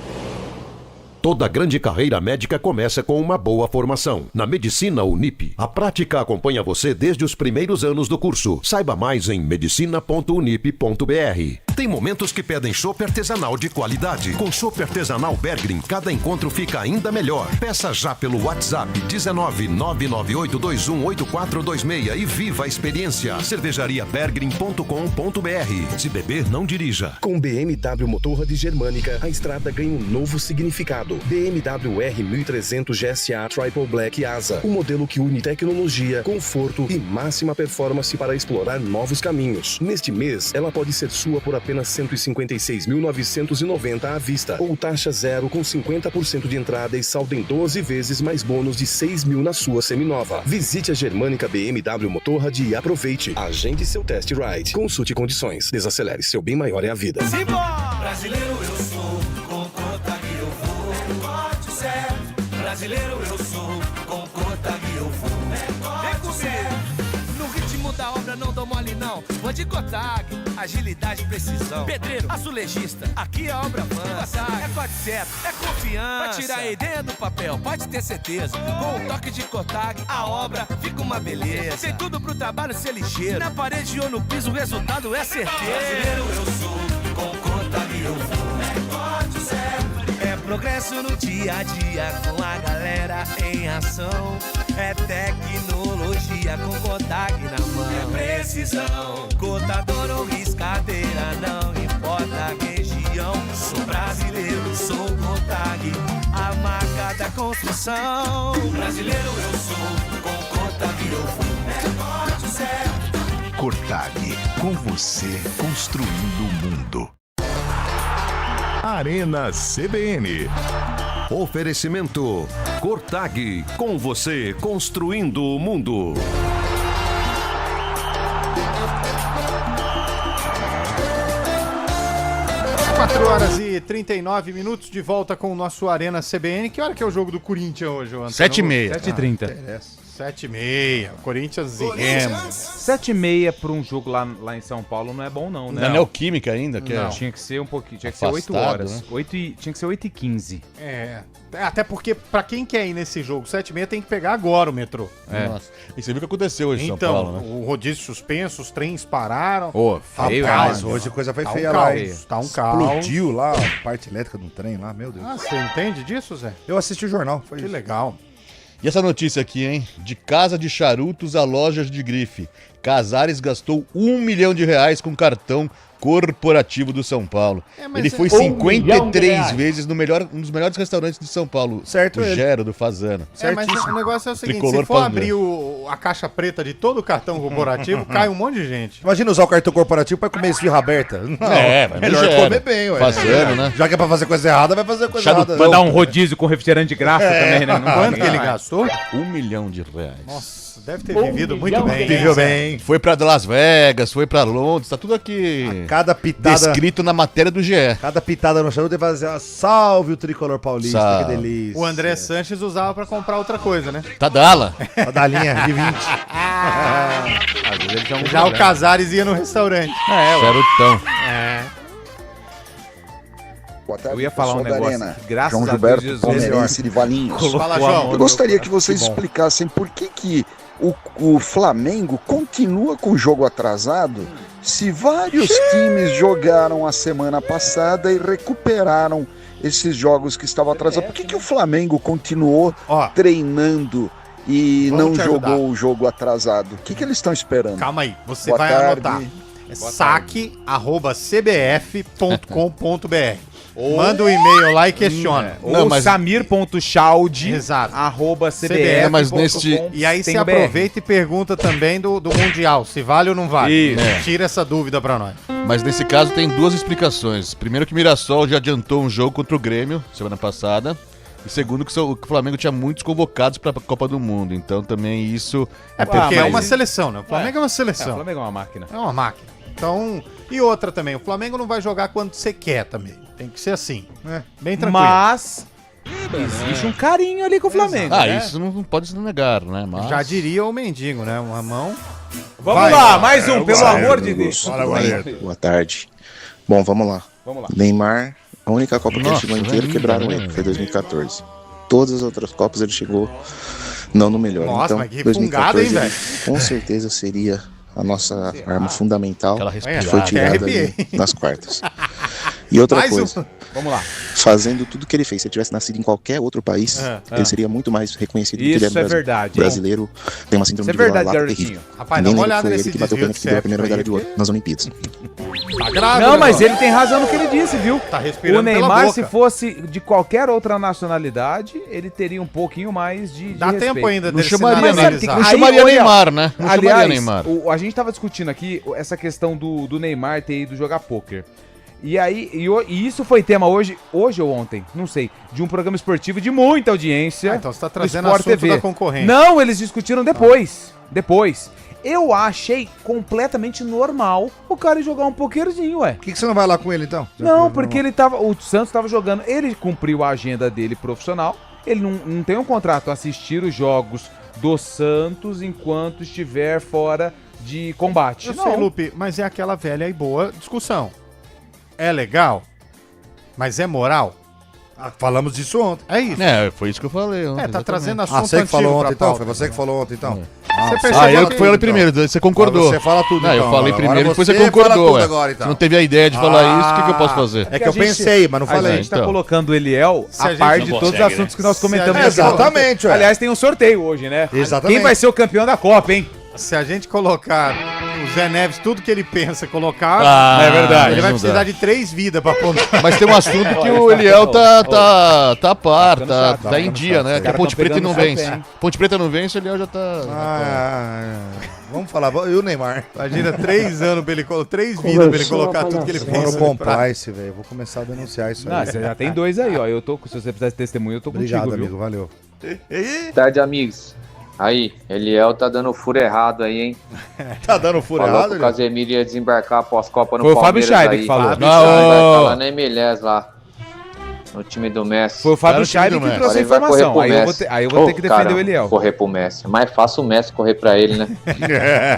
Toda grande carreira médica começa com uma boa formação. Na Medicina Unip, a prática acompanha você desde os primeiros anos do curso. Saiba mais em medicina.unip.br. Tem momentos que pedem chopp artesanal de qualidade. Com chopp artesanal Bergrin, cada encontro fica ainda melhor. Peça já pelo WhatsApp 19998218426 e viva a experiência. cervejariabergrin.com.br. Se beber, não dirija. Com BMW Motorrad Germânica, a estrada ganha um novo significado. BMW R1300 GSA Triple Black Asa, o modelo que une tecnologia, conforto e máxima performance para explorar novos caminhos. Neste mês, ela pode ser sua por apenas 156.990 à vista, ou taxa zero com 50% de entrada e saldo em 12 vezes mais bônus de 6.000 na sua seminova. Visite a Germânica BMW Motorrad e aproveite. Agende seu test ride. Consulte condições. Desacelere, seu bem maior é a vida. Simbora! Brasileiro eu sou, com conta que eu vou. Brasileiro eu sou, com conta que eu vou. Vem comigo! No ritmo da obra não dou mole não. Vou de Cotag, agilidade e precisão. Pedreiro, azulejista, aqui a obra avança. É corte certo, é confiança. Vai tirar a ideia do papel, pode ter certeza. Com o toque de Cotag, a obra fica uma beleza. Tem tudo pro trabalho ser ligeiro. Na parede ou no piso, o resultado é certeza. Brasileiro eu sou, com Cotag eu vou. É corte certo. É progresso no dia a dia com a galera em ação. É tecnologia com Cotag na mão. É precisão, cotador ou riscadeira, não importa a região. Sou brasileiro, sou Cotag, a marca da construção. Brasileiro eu sou, com Cotag eu vou. É corte certo. Cotag, com você construindo o mundo. Arena CBN. Oferecimento Cotag, com você construindo o mundo. 4h39, de volta com o nosso Arena CBN. Que hora que é o jogo do Corinthians hoje, Antônio? 7h30. 7h30. Interessa. 7,5. Corinthians e Remo. 7,5 pra um jogo lá em São Paulo não é bom, não, né? Na Neoquímica ainda, que Não. é. Tinha que ser um pouquinho. Tinha que Afastado, ser 8 horas. né? Tinha que ser 8h15. Até porque, pra quem quer ir nesse jogo 7,5, tem que pegar agora o metrô. Nossa. E você viu o que aconteceu hoje em São Então, Paulo, né? o rodízio suspenso, os trens pararam. Ô, feio, Rapaz, né? hoje a coisa foi Tá um feia caos, lá, hein? tá um caos. Explodiu lá a parte elétrica do trem lá, meu Deus. Ah, você entende disso, Zé? Eu assisti o jornal, foi Que isso. legal. E essa notícia aqui, hein? De casa de charutos a lojas de grife. Casares gastou R$1 milhão com cartão corporativo do São Paulo. Ele foi 53 vezes um dos melhores restaurantes de São Paulo. Certo, o ele. Gero do Fazano. Mas o negócio é o seguinte, Tricolor se for Fazano. abrir a caixa preta de todo o cartão corporativo, cai um monte de gente. Imagina usar o cartão corporativo pra comer esfirra aberta. Não, mas melhor Gero. comer bem, ué. Fazano, né? Já que é pra fazer coisa errada, vai fazer coisa errada. Vai dar um rodízio com refrigerante de graça também, né? Quanto que ele gastou? R$1 milhão. Nossa, deve ter vivido muito bem. Viveu bem. Foi pra Las Vegas, foi pra Londres, tá tudo aqui Cada pitada, descrito na matéria do GE. cada pitada no charuto deve fazer uma salve o tricolor paulista, Salve. que delícia. O André Sanches usava pra comprar outra coisa, né? Tadala. A da linha de 20. Às vezes ele já um Já o Casares ia no restaurante. Charutão. Eu ia falar um negócio que, graças João a Gilberto, Deus, palmeirense de Valinhos. colocou Fala, a João. mão Eu no- gostaria que vocês explicassem por que o Flamengo continua com o jogo atrasado se vários times jogaram a semana passada e recuperaram esses jogos que estavam atrasados. Por que o Flamengo continuou treinando e Vamos não te ajudar. jogou o jogo atrasado? O que eles estão esperando? Calma aí, você Boa vai tarde. anotar. É saque@cbf.com.br. Manda um e-mail lá e questiona. Ou samir.chaldi, Exato. @cbf. mas neste- E aí você aproveita e pergunta também do Mundial, se vale ou não vale. Isso. Tira essa dúvida pra nós. Mas nesse caso tem duas explicações. Primeiro que o Mirassol já adiantou um jogo contra o Grêmio semana passada. E segundo que o Flamengo tinha muitos convocados para a Copa do Mundo. Então também isso... É porque é mas- uma seleção, né? O Flamengo é uma O seleção. Flamengo é uma máquina. É uma máquina. Então, e outra também, o Flamengo não vai jogar quando você quer também. Tem que ser assim. Bem tranquilo. Mas existe um carinho ali com o Flamengo. Ah, né? isso não pode se negar, né? Mas... Já diria o mendigo, né? Uma mão. Vamos Vai. lá, mais um, pelo Vai, amor de amigos. Deus. Tudo bem? Boa tarde. Bom, vamos lá. Vamos lá. Neymar, a única Copa que ele Nossa, chegou inteiro, velho. quebraram ele, foi 2014. Todas as outras Copas ele chegou não no melhor. Nossa, Então, mas que 2014 fungada, hein, ele com certeza seria a nossa arma fundamental Aquela que respirada. foi Até tirada arrepiei. ali nas quartas. E outra Mais coisa, um. Vamos lá. fazendo tudo que ele fez, se ele tivesse nascido em qualquer outro país, ele seria muito mais reconhecido do que ele Isso é no é Brasil. verdade. Brasileiro tem uma síndrome Isso é de verdade, vira-lata garotinho. terrível. Rapaz, dá Ninguém uma lembra olhada que foi nesse ele que bateu o desvio pênalti de que deu a septo primeira aí. medalha de ouro nas Olimpíadas. Tá grave, Não, mas negócio. ele tem razão no que ele disse, viu? Tá respirando O pela Neymar, boca. se fosse de qualquer outra nacionalidade, ele teria um pouquinho mais de Dá respeito. tempo ainda Não dele se chamaria, Mas sabe naturalizar. que- não Aí, chamaria olha, Neymar, né? Não chamaria Aliás, Neymar. a gente tava discutindo aqui essa questão do Neymar ter ido jogar pôquer. E aí, e isso foi tema hoje ou ontem, não sei, de um programa esportivo de muita audiência. Ah, então você tá do trazendo Sport assunto TV. da concorrência. Não, eles discutiram depois. Depois. Eu achei completamente normal o cara ir jogar um pokerzinho, ué. Por que você não vai lá com ele, então? Não, porque ele tava. O Santos tava jogando. Ele cumpriu a agenda dele profissional. Ele não tem um contrato a assistir os jogos do Santos enquanto estiver fora de combate. Eu sei, Lupe, mas é aquela velha e boa discussão. É legal, mas é moral? Falamos disso ontem. É isso. É, foi isso que eu falei. É, tá exatamente. trazendo assunto Ah, você que falou antigo ontem, pra então? pauta. Foi você que falou ontem, então? Você Ah, percebeu eu que falei primeiro, você concordou. Você fala tudo, Não, então. eu falei Agora primeiro, depois você você concordou. fala tudo ué. agora, então. Você não teve a ideia de falar isso, o que eu posso fazer? É que eu pensei, mas não falei. A gente tá Então. colocando o Eliel Se a a gente par não de consegue, todos os assuntos que nós comentamos. Se a gente- aqui. Exatamente, ué. Aliás, tem um sorteio hoje, né? Exatamente. Quem vai ser o campeão da Copa, hein? Se a gente colocar o Zé Neves, tudo que ele pensa colocar, Ah, é verdade, ele vai não precisar dá. de 3 vidas pra apontar. Mas tem um assunto que Olha, o tá Eliel ficando- tá a par, ficando tá chato, em dia, né? Que a Cara, Ponte tão Preta pegando não no seu vence. pé, hein? Ponte Preta não vence, o Eliel já tá... Vamos falar. E o Neymar? Imagina 3 anos pra ele colocar, 3 vidas pra ele colocar tudo que ele Fora pensa. o compliance, velho. Eu vou começar a denunciar isso Não, aí. você já tem 2 aí, ó. Se você precisar de testemunho, eu tô Obrigado, contigo, amigo. Valeu. Boa tarde, amigos. Aí, Eliel tá dando furo errado aí, hein? Tá dando furo Falou errado, que o Eliel? Casemiro ia desembarcar após Copa no Foi o Fábio Palmeiras Scheider aí. que falou. Vai tá lá na MLS lá. no time do Messi. Foi o Fábio Scheibe que trouxe a informação. Aí eu vou ter que defender o Eliel. Correr pro Messi. Mais fácil o Messi correr pra ele, né?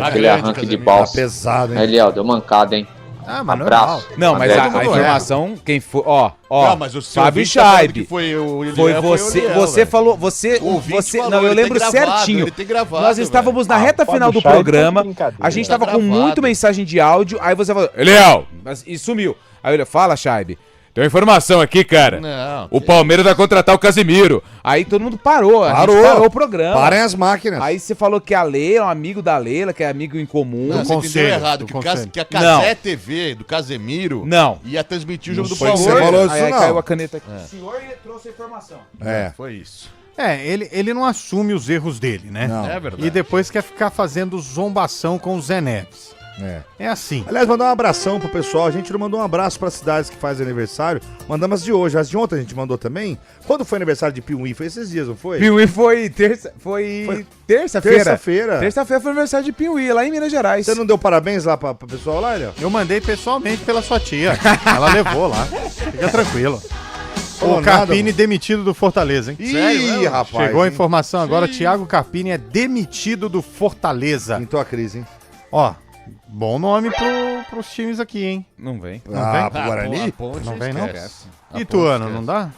Aquele arranque de balsa. Tá pesado, hein? Eliel, deu mancada, hein? Ah, mas abraço. Não, mas a informação, quem foi, Não, mas o seu Fábio ouvinte tá falando Scheibe. que foi o Eliel, Foi foi o você, Eliel, você velho. falou, você, O ouvinte falou, não, eu ele lembro tem gravado, certinho. ele tem gravado, Nós estávamos na reta final do programa, a gente estava com muito mensagem de áudio, aí você falou, Eliel, e sumiu. Aí ele fala, Scheibe. Tem uma informação aqui, cara. Não, o Palmeiras vai contratar o Casemiro. Aí todo mundo parou. A gente parou o programa. Parem as máquinas. Aí você falou que a Leila é um amigo da Leila, que é amigo em comum. Não, você entendeu errado, que a Casé TV do Casemiro ia transmitir o jogo do Palmeiras. Você falou isso, aí não. caiu a caneta aqui. O senhor trouxe a informação. Foi isso. Ele não assume os erros dele, né? Não. É verdade. E depois quer ficar fazendo zombação com o Zé Neves. É assim. Aliás, mandar um abração pro pessoal. A gente não mandou um abraço para cidades que fazem aniversário. Mandamos as de hoje. As de ontem a gente mandou também. Quando foi aniversário de Piuí? Foi esses dias, não foi? Piuí foi terça-feira. Terça-feira. Terça-feira foi aniversário de Piuí, lá em Minas Gerais. Você não deu parabéns lá pro pessoal lá, Léo? Eu mandei pessoalmente pela sua tia. Ela levou lá. Fica tranquilo. Falou O Carpini nada, demitido do Fortaleza, hein? Ih, rapaz. Chegou a informação agora, Thiago Carpini é demitido do Fortaleza. Pintou a crise, hein? Ó, bom nome pros times aqui, hein? Não vem. Não vem? Pro Guarani? Não vem, não? Esquece. Ituano, não dá?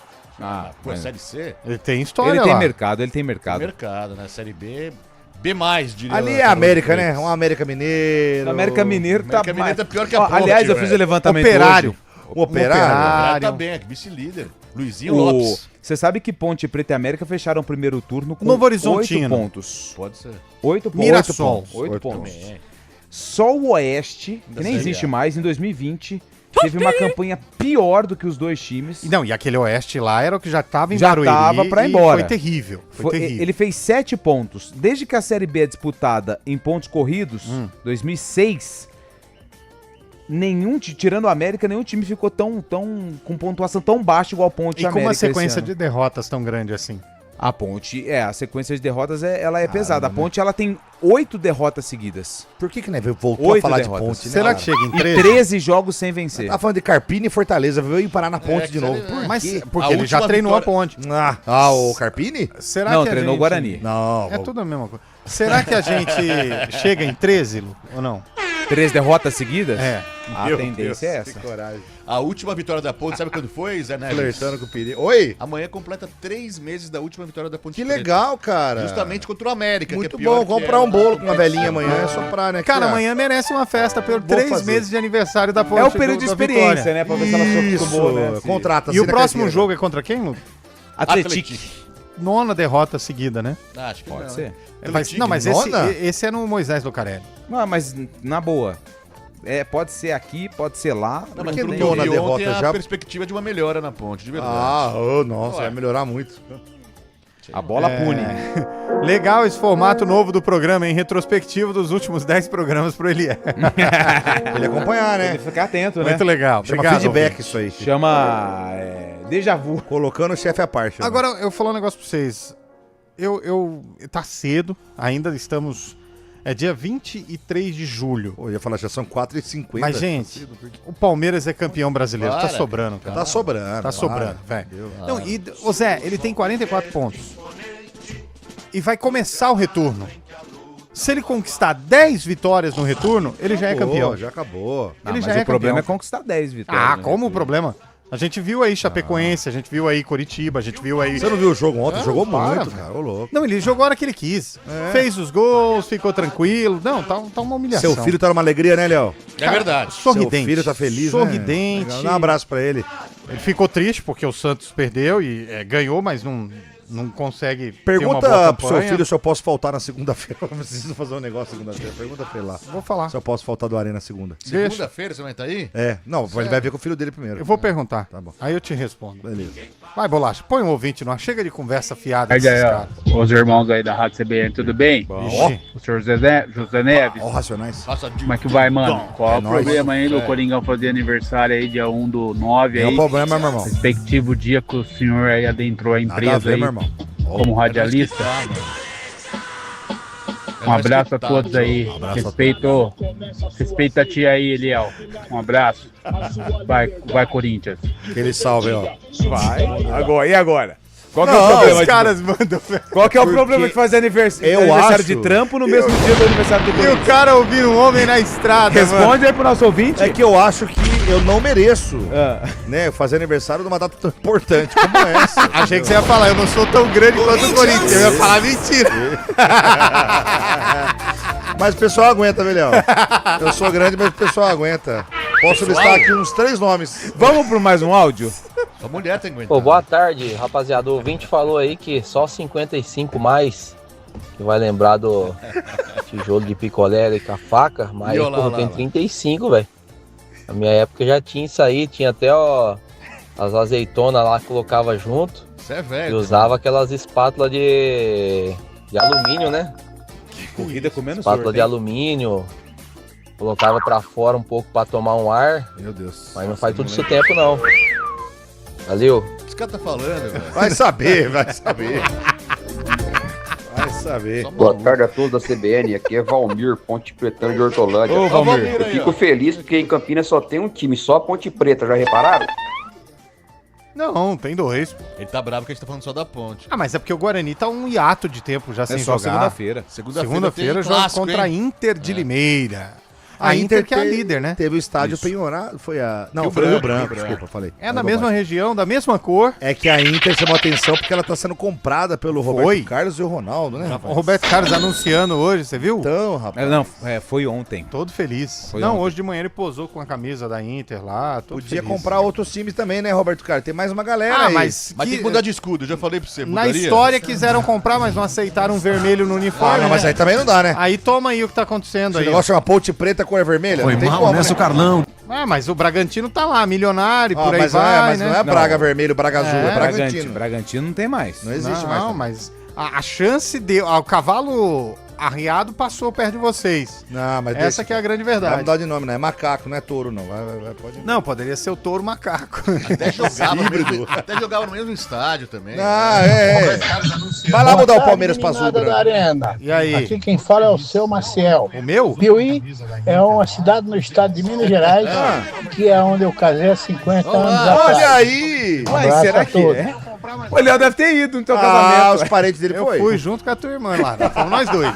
Pô, Série C? Ele tem história Ele lá. tem mercado, ele tem mercado. Mercado, né? Série B, B+, diria. Ali é a América, né? Um América Mineiro. O América Mineiro tá América Mineiro tá pior que a Ponte, aliás, eu fiz o levantamento Operário. hoje. O Operário. Tá bem, aqui, vice-líder. Luizinho Lopes. Você sabe que Ponte Preta e América fecharam o primeiro turno com Novo Horizontino. 8 pontos. Pode ser. 8 pontos. Mirassol. 8 pontos. Só o Oeste, que nem existe mais, em 2020, teve uma campanha pior do que os dois times. Não, e aquele Oeste lá era o que já tava em Já Barueri tava pra ir e embora. Foi terrível. Foi terrível. Ele fez 7 pontos. Desde que a Série B é disputada em pontos corridos, 2006, tirando a América, nenhum time ficou com pontuação tão baixa igual a Ponte E América. com uma sequência esse ano. de derrotas tão grande assim. A Ponte, a sequência de derrotas ela é pesada. A Ponte, ela tem 8 derrotas seguidas. Por que né? Voltou 8 a falar derrotas. de Ponte, né? Será que chega em E 13? 13 jogos sem vencer. Tá falando de Carpini e Fortaleza, veio parar na Ponte de novo. Mas quê? porque ele já treinou a Ponte. O Carpini? Será Não, que treinou o Guarani. Não. É tudo a mesma coisa. Será que a gente chega em 13, Lu, ou não? 3 derrotas seguidas? É. A tendência é essa. Que coragem. A última vitória da Ponte, sabe quando foi, Zé Neves? Flertando com o perigo. Oi! Amanhã completa 3 meses da última vitória da Ponte Que Preta. legal, cara. Justamente contra o América, Muito que é pior bom, que comprar era um bolo na com uma velhinha amanhã, é soprar, né? Cara, que é? amanhã merece uma festa pelo 3 fazer. meses de aniversário da Ponte. É o período de da experiência, Vitória. né? Pra ver se ela se acostumou, né? Contrata. E o assina próximo carteira. jogo é contra quem, Lu? Atlético. 9ª derrota seguida, né? Acho que Pode não. ser. Mas nona? esse é no Moisés Lucarelli. Não, mas na boa. Pode ser aqui, pode ser lá. Não, mas que pro nona Piauí derrota ontem a já? perspectiva de uma melhora na Ponte, de verdade. Nossa, vai melhorar muito. A bola pune. Legal esse formato novo do programa, em retrospectivo dos últimos 10 programas pro Elié. Ele acompanhar, né? Ele ficar atento, né? Muito legal. Chama Obrigado, feedback ouvinte. isso aí. Chama déjà vu. Colocando o chefe à parte. né? Agora, eu vou falar um negócio pra vocês. Tá cedo, ainda estamos... É dia 23 de julho. Eu ia falar, já são 4h50. Mas, gente, o Palmeiras é campeão brasileiro. Para, Tá sobrando, cara. Tá sobrando. Tá sobrando, velho. Não, e, ô Zé, ele tem 44 pontos. E vai começar o retorno. Se ele conquistar 10 vitórias no retorno, ele já é campeão. Já acabou. Ele mas já é o problema campeão. é conquistar 10 vitórias. Ah, né? como o problema? A gente viu aí Chapecoense, a gente viu aí Coritiba, a gente viu aí... Você não viu o jogo ontem? Jogou para, muito, cara. Ô, louco. Não, ele jogou a hora que ele quis. Fez os gols, ficou tranquilo. Não, tá uma humilhação. Seu filho tá numa alegria, né, Léo? É verdade. Sorridente. Seu filho tá feliz, sorridente. né? Dá um abraço pra ele. Ele ficou triste porque o Santos perdeu e ganhou, mas não consegue ter uma boa Pergunta pro seu campanha. filho se eu posso faltar na segunda-feira. Eu preciso fazer um negócio segunda-feira. Pergunta pra ele lá. Vou falar. Se eu posso faltar do Arena na segunda. Segunda-feira você vai estar aí? Não, ele vai ver com o filho dele primeiro. Eu vou perguntar. Tá bom. Aí eu te respondo. Beleza. Vai, Bolacha, põe um ouvinte no ar. Chega de conversa fiada Aí, desses ó, caras. os irmãos aí da Rádio CBN, tudo bem? Ixi. O senhor José Neves, Ó, Racionais. como é que vai, mano? Qual é o nóis. problema aí do Coringão fazer aniversário aí, dia 1/9 É aí? o problema, meu irmão. Respectivo dia que o senhor aí adentrou a Nada a empresa ver, aí meu irmão. como radialista. Um abraço a todos aí. Respeita a tia aí, Eliel. Um abraço. Vai Corinthians. Aquele salve, ó. Vai. Agora, e agora? Qual que Não, é o problema? os caras mandam. Qual que é o problema de fazer aniversário de trampo no mesmo dia do aniversário do E Corinthians? o cara ouvindo um homem na estrada, Responde aí pro nosso ouvinte. É que eu acho que eu não mereço, né, fazer aniversário numa data tão importante como essa. Achei que você ia falar, eu não sou tão grande quanto o Corinthians. Eu ia falar mentira. Mas o pessoal aguenta, Velhão. Eu sou grande, mas o pessoal aguenta. Posso listar aqui uns 3 nomes. Vamos pro mais um áudio? A mulher tem que aguentar. Pô, boa tarde, rapaziada. O ouvinte falou aí que só 55 mais, que vai lembrar do tijolo de picolé com a faca, mas pô, tem 35, velho. Na minha época já tinha isso aí, tinha até as azeitonas lá que colocava junto. Você é velho. E usava aquelas espátulas de alumínio, né? Corrida com menos Espátula de alumínio. Colocava pra fora um pouco pra tomar um ar. Meu Deus. Mas não faz tudo isso tempo, não. Valeu. O que esse cara tá falando, velho? Vai saber, vai saber. Vai saber. Boa tarde a todos da CBN, aqui é Valmir, Ponte Pretano de Hortolândia. Ô, Valmir. Eu fico feliz porque em Campinas só tem um time, só a Ponte Preta, já repararam? Não, tem 2. Ele tá bravo que a gente tá falando só da Ponte. Ah, mas é porque o Guarani tá um hiato de tempo já sem só jogar. segunda-feira. Segunda-feira joga contra a Inter de Limeira. A Inter que é a líder, né? Teve o estádio penhorado, foi a... Não, foi o Rio Branco, desculpa, falei. É na mesma região, da mesma cor. É que a Inter chamou atenção porque ela tá sendo comprada pelo Roberto Carlos e o Ronaldo, né, rapaz? O Roberto Carlos anunciando hoje, você viu? Então, rapaz. Não, foi ontem. Todo feliz. Foi não, ontem. hoje de manhã ele posou com a camisa da Inter lá, todo Podia feliz. comprar outros times também, né, Roberto Carlos? Tem mais uma galera aí. Mas tem que mudar de escudo, eu já falei pra você. Na mudaria? história quiseram comprar, mas não aceitaram vermelho no uniforme. Não, mas aí também não dá, né? Aí toma aí o que tá acontecendo Esse aí. negócio chama Ponte Preta cor vermelha. Foi não tem mal, como, né, né? seu Carlão? Mas o Bragantino tá lá, milionário, por aí mas vai, mas né? não é Braga vermelho, Braga azul, é Bragantino. Bragantino não tem mais. Não existe Não, mais. também. mas a chance de... O cavalo arriado passou perto de vocês. Não, mas Essa que é a grande verdade. Vai mudar de nome, não é macaco, não é touro, não. Vai, pode... Não, poderia ser o touro macaco. Até jogava no mesmo estádio também. Ah, é. Vai lá mudar o Palmeiras pra azul, da branco. Arena. E aí? Aqui quem fala é o seu Maciel. O meu? Piuí é uma cidade no estado de Minas Gerais, que é onde eu casei há 50 anos atrás. Olha aí! Um abraço será a que todos. é? O Léo deve ter ido no teu Ah, casamento. os parentes dele Eu foi. fui junto com a tua irmã lá, fomos nós dois.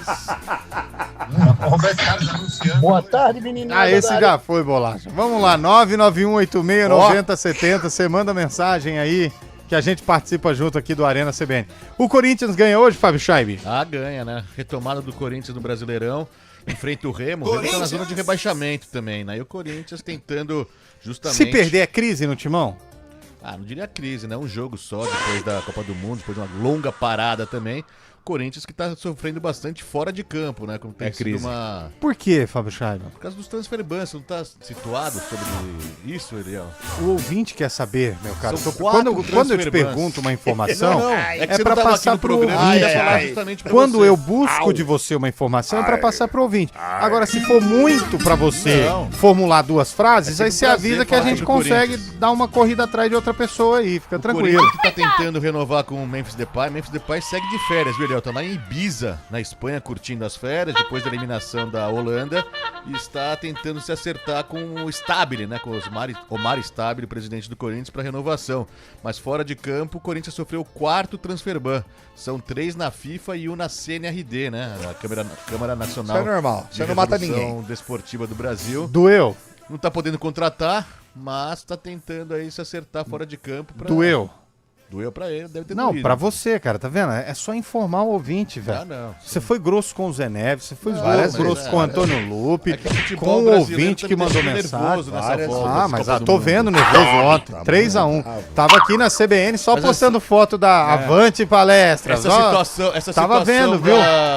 Boa tarde, meninada. Ah, esse da já foi, Bolacha. Vamos lá, 991869070. Você manda mensagem aí que a gente participa junto aqui do Arena CBN. O Corinthians ganha hoje, Fábio Scheibe? Ah, ganha, né? Retomada do Corinthians no Brasileirão. Enfrenta o Remo. O Remo tá na zona de rebaixamento também, né? E o Corinthians tentando justamente... Se perder é crise no timão? Ah, não diria crise, né? Um jogo só depois da Copa do Mundo, depois de uma longa parada também. Corinthians que tá sofrendo bastante fora de campo, né? Como tem sido crise. uma... Por que, Fábio Scheibe? Por causa dos transfer bans, você não tá situado sobre isso, Eliel? O ouvinte quer saber, meu cara. São 4 Quando eu te transfer pergunto bans. uma informação, Não, é que você pra não tava passar aqui no pro programa, ouvinte. eu ia falar justamente pra Quando você. eu busco de você uma informação, é pra passar pro ouvinte. Agora, se for muito pra você formular 2 frases, É aí você avisa que a gente consegue dar uma corrida atrás de outra pessoa aí. Fica O tranquilo. Corinthians que tá tentando renovar com o Memphis Depay. Memphis Depay segue de férias, viu, Eliel? Tá lá em Ibiza, na Espanha, curtindo as férias, depois da eliminação da Holanda. E está tentando se acertar com o Stabile, né? Com o Omar Stabile, presidente do Corinthians, para renovação. Mas fora de campo, o Corinthians sofreu o 4º transfer ban. São 3 na FIFA e 1 na CNRD, né? A Câmara Nacional. Isso é normal, de você não mata Resolução ninguém. Desportiva do Brasil. Doeu? Não tá podendo contratar, mas tá tentando aí se acertar fora de campo. Doeu? Doeu pra ele, deve ter Não, doído. pra você, cara, tá vendo? É só informar o ouvinte, velho. Ah, não. Você foi grosso com o Zé Neves, você foi Várias grosso vezes, com o Antônio Lupe, que o futebol com o brasileiro ouvinte tá que me mandou deixando mensagem. nervoso nessa volta, Ah, essa mas Copa do tô Mundo. vendo nervoso ontem, 3-1. Tava aqui na CBN só Mas postando foto da Avante Palestras. Essa ó. situação Tava vendo, viu?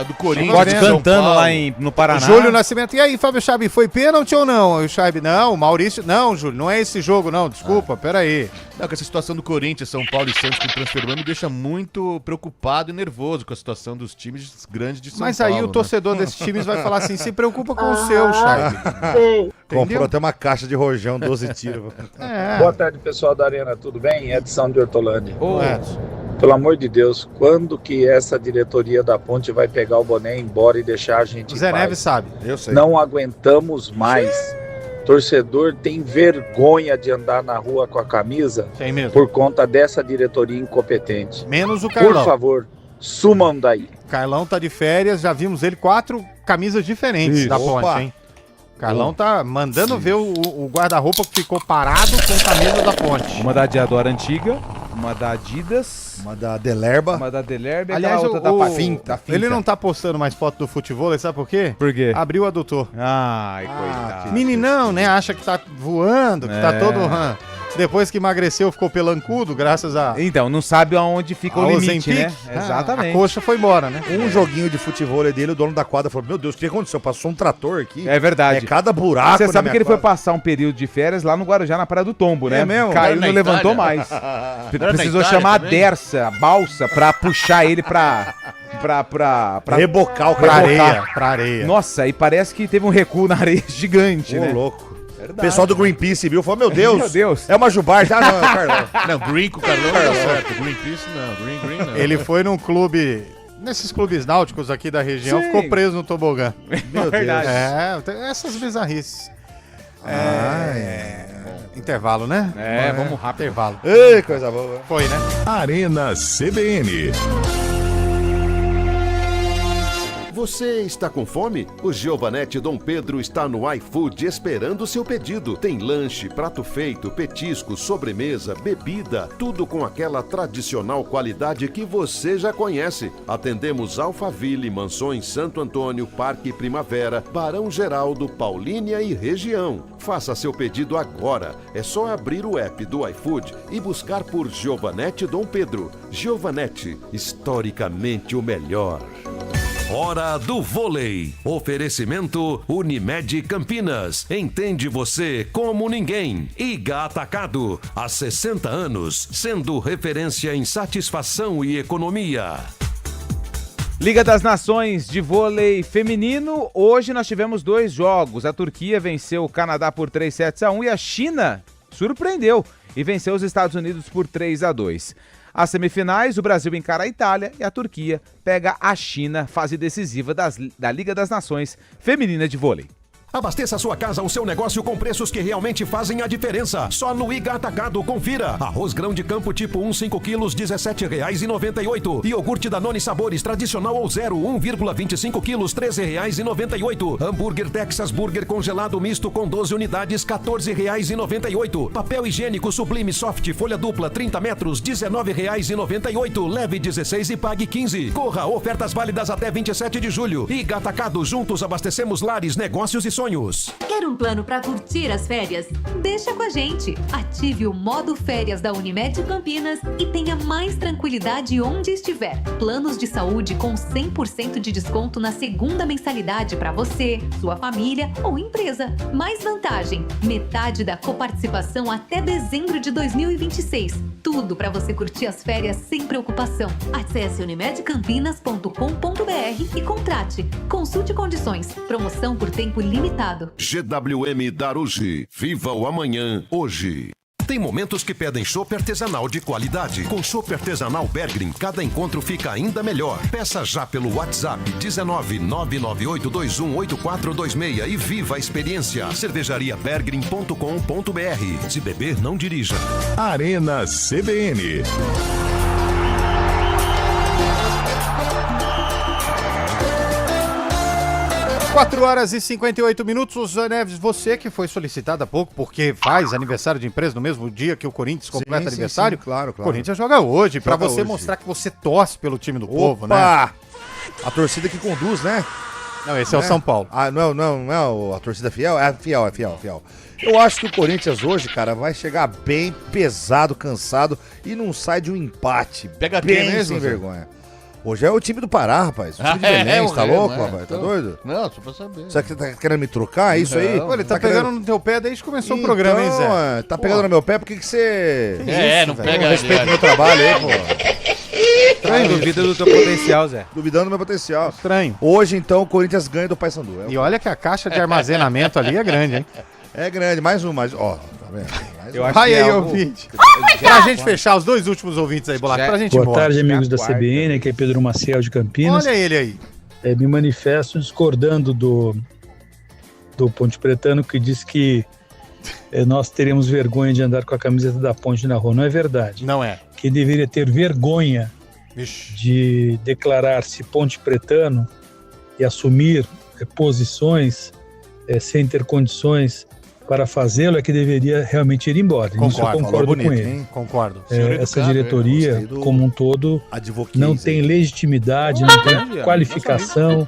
do Corinthians, Tava vendo. Cantando lá no Paraná. Júlio Nascimento. E aí, Fábio Scheibe, foi pênalti ou não? E o Scheibe, não, o Maurício, não, Júlio, não é esse jogo, não, desculpa, peraí. Não, com essa situação do Corinthians, São Paulo e Santos com o transfer ban me deixa muito preocupado e nervoso com a situação dos times grandes de São Mas Paulo. aí o né? torcedor desses times vai falar assim, se preocupa com o seu, Scheibe. Comprou até uma caixa de rojão, 12 tiros. É. Boa tarde, pessoal da Arena, tudo bem? Edson de Hortolândia. Ô, Edson. Pelo amor de Deus, quando que essa diretoria da Ponte vai pegar o boné e ir embora e deixar a gente O Zé em paz? Neves sabe. Eu sei. Não aguentamos mais. Torcedor tem vergonha de andar na rua com a camisa por conta dessa diretoria incompetente. Menos o Carlão. Por favor, sumam daí. Carlão tá de férias, já vimos ele 4 camisas diferentes Isso. da Ponte, Opa. hein? Carlão tá mandando ver o guarda-roupa que ficou parado com camisa da Ponte. Uma da Diadora antiga, uma da Adidas, uma da Delerba, uma da Delerba e Aliás, a outra da Finta. ele não tá postando mais foto do futebol, sabe por quê? Por quê? Abriu o adutor. Ai, coitado. Meninão, né? Acha que tá voando, que tá todo... Depois que emagreceu, ficou pelancudo, graças a... Então, não sabe aonde fica o limite, né? Exatamente. A coxa foi embora, né? Um joguinho de futebol dele, o dono da quadra falou, meu Deus, o que aconteceu? Passou um trator aqui. É verdade. É cada buraco. Você sabe que ele foi passar um período de férias lá no Guarujá, na Praia do Tombo, né? É mesmo? Caiu e Era não na levantou Itália? mais. Era Precisou na Itália chamar também? a Dersa, a balsa, pra puxar ele pra rebocar o pra areia. Pra areia. Nossa, e parece que teve um recuo na areia gigante, Ô, né? louco. Verdade. O pessoal do Greenpeace viu, falou, meu Deus. Meu Deus. É uma Jubarda. Ah, não, é o Carlão. Não, Green com o Carlão não dá certo. Greenpeace não, Green não. Ele foi num clube... Nesses clubes náuticos aqui da região, Sim. ficou preso no tobogã. Meu Deus. É, tem essas bizarrices. Intervalo, né? Vamos rápido. Intervalo. Ei, coisa boa. Foi, né? Arena CBN. Você está com fome? O Giovanetti Dom Pedro está no iFood esperando o seu pedido. Tem lanche, prato feito, petisco, sobremesa, bebida, tudo com aquela tradicional qualidade que você já conhece. Atendemos Alphaville, Mansões Santo Antônio, Parque Primavera, Barão Geraldo, Paulínia e região. Faça seu pedido agora. É só abrir o app do iFood e buscar por Giovanetti Dom Pedro. Giovanetti, historicamente o melhor. Hora do vôlei. Oferecimento Unimed Campinas. Entende você como ninguém. Iga Atacado. Há 60 anos, sendo referência em satisfação e economia. Liga das Nações de vôlei feminino. Hoje nós tivemos 2 jogos. A Turquia venceu o Canadá por 3-7-1 e a China surpreendeu e venceu os Estados Unidos por 3-2. As semifinais, o Brasil encara a Itália e a Turquia pega a China, fase decisiva da Liga das Nações Feminina de Vôlei. Abasteça sua casa ou seu negócio com preços que realmente fazem a diferença. Só no Iga Atacado, confira. Arroz grão de campo tipo 1, 5 quilos, R$ 17,98. Iogurte Danone Sabores tradicional ou zero, 1,25 quilos, R$ 13,98. Hambúrguer Texas Burger congelado misto com 12 unidades, R$ 14,98. Papel higiênico Sublime Soft folha dupla 30 metros, R$ 19,98. Leve 16 e pague 15. Corra, ofertas válidas até 27 de julho. Iga Atacado, juntos abastecemos lares, negócios e sonhos. Quer um plano para curtir as férias? Deixa com a gente. Ative o modo férias da Unimed Campinas e tenha mais tranquilidade onde estiver. Planos de saúde com 100% de desconto na segunda mensalidade para você, sua família ou empresa. Mais vantagem, metade da coparticipação até dezembro de 2026. Tudo para você curtir as férias sem preocupação. Acesse unimedcampinas.com.br e contrate. Consulte condições. Promoção por tempo limitado. GWM Darugi. Viva o amanhã, hoje. Tem momentos que pedem chopp artesanal de qualidade. Com chopp artesanal Bergrin, cada encontro fica ainda melhor. Peça já pelo WhatsApp 19998218426 e viva a experiência. cervejariabergrin.com.br. Se beber, não dirija. Arena CBN. 4h58. Zé Neves, você que foi solicitado há pouco, porque faz aniversário de empresa no mesmo dia que o Corinthians completa aniversário. Sim, claro. O Corinthians joga hoje, pra Joga você hoje. mostrar que você torce pelo time do povo, né? A torcida que conduz, né? Não, esse é o São Paulo. Ah, não é a torcida fiel? É fiel. Eu acho que o Corinthians hoje, cara, vai chegar bem pesado, cansado e não sai de um empate. Pega bem quem mesmo, sem Zé? vergonha. Hoje é o time do Pará, rapaz. O time de Belém, você tá louco, rapaz? Tá doido? Não, só pra saber. Será que você tá querendo me trocar? É isso aí? Pô, ele tá pegando no teu pé desde que começou o programa, hein, Zé? Tá pegando no meu pé, por que você... Não pega... Não respeita o meu trabalho aí, pô. Estranho, duvida do teu potencial, Zé. Duvidando do meu potencial. Estranho. Hoje, então, o Corinthians ganha do Paysandu. E olha que a caixa de armazenamento ali é grande, hein? É grande, mais um, ó. Vai aí, ouvinte. Pra gente fechar, os dois últimos ouvintes aí, Bolacha, pra gente ir Boa tarde, amigos da CBN, aqui é Pedro Maciel de Campinas. Olha ele aí. Me manifesto discordando do Ponte Pretano, que diz que nós teremos vergonha de andar com a camiseta da Ponte na rua. Não é verdade. Não é. Quem deveria ter vergonha de declarar-se Ponte Pretano e assumir posições sem ter condições para fazê-lo é que deveria realmente ir embora. Isso eu concordo bonito, com ele. Hein? Concordo. Essa diretoria, como um todo, não tem legitimidade, não tem qualificação,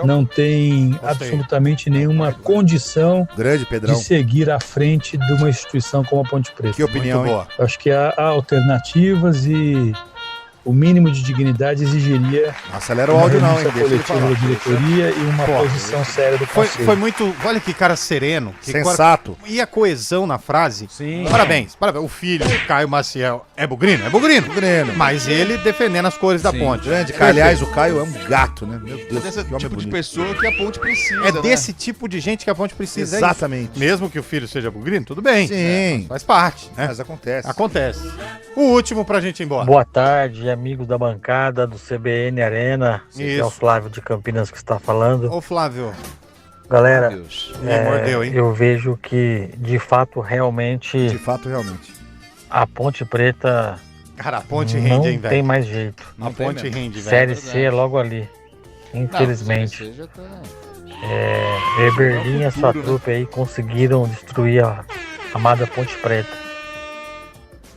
não tem absolutamente nenhuma condição de seguir à frente de uma instituição como a Ponte Preta. Que opinião, hein? Acho que há alternativas e o mínimo de dignidade exigiria acelera o áudio não, hein? Coletiva da diretoria e uma posição séria do conselho. Foi muito... Olha que cara sereno. Que sensato. E a coesão na frase. Sim. Parabéns. O filho, Caio Maciel, é bugrino? É bugrino. Mas ele defendendo as cores da ponte. Grande. Aliás, o Caio é um gato, né? Meu Deus. É desse tipo de pessoa que a ponte precisa, É desse tipo de gente que a ponte precisa. Exatamente. Mesmo que o filho seja bugrino, tudo bem. Sim. Faz parte. Né? Mas acontece. Acontece. O último pra gente ir embora. Boa tarde, amigos da bancada do CBN Arena. É o Flávio de Campinas que está falando. Ô Flávio. Galera, mordeu, hein? eu vejo que de fato realmente a Ponte Preta cara, a ponte rende, hein, velho? Não tem mais jeito. A ponte rende, velho. Série C é logo ali. Infelizmente. Eberlin e a sua trupe aí conseguiram destruir a amada Ponte Preta.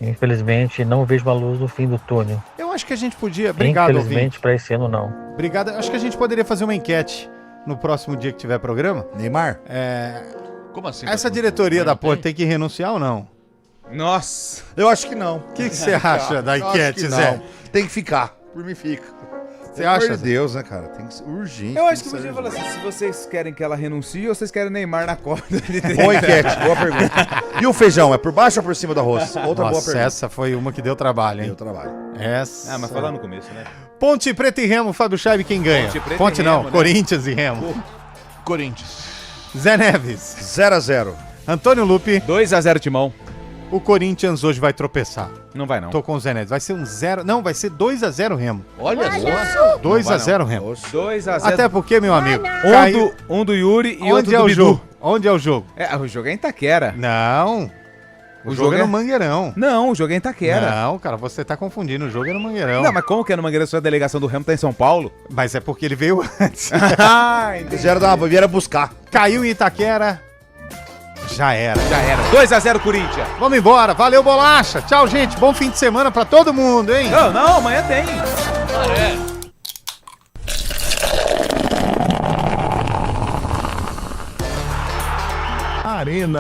Infelizmente, não vejo uma luz no fim do túnel. Eu acho que a gente podia... Obrigado, infelizmente, para esse ano, não. Obrigado. Acho que a gente poderia fazer uma enquete no próximo dia que tiver programa. Neymar? Como assim? Essa diretoria da Ponte tem que renunciar ou não? Nossa. Eu acho que não. O que você acha da enquete, Zé? Tem que ficar. Por mim, fica. Você acha? Meu Deus, né, cara? Tem que ser urgente. Eu acho que podia falar assim, se vocês querem que ela renuncie ou vocês querem Neymar na corda. Boa enquete, boa pergunta. E o feijão, é por baixo ou por cima do arroz? Outra boa pergunta. Essa foi uma que deu trabalho, hein? Deu trabalho. Essa... mas foi lá no começo, né? Ponte Preta e Remo, Fábio Scheibe, quem ganha? Ponte não, né? Corinthians e Remo. Corinthians. Zé Neves. 0-0. Antônio Lupe. 2-0 Timão. O Corinthians hoje vai tropeçar. Não vai, não. Tô com o Zé Neves. Vai ser 0... Não, vai ser 2-0 Remo. Olha só. 2-0 Remo. 2-0. Até porque, meu amigo... Um do Yuri e outro do Bidu. Jogo? Onde é o jogo? O jogo é em Itaquera. Não. O jogo é no Mangueirão. Não, o jogo é em Itaquera. Não, cara, você tá confundindo. O jogo é no Mangueirão. Não, mas como que é no Mangueirão se a delegação do Remo tá em São Paulo? Mas é porque ele veio antes. Eles vieram buscar. Caiu em Itaquera. Já era. 2-0 Corinthians. Vamos embora. Valeu, Bolacha. Tchau, gente. Bom fim de semana pra todo mundo, hein? Não, amanhã tem. Arena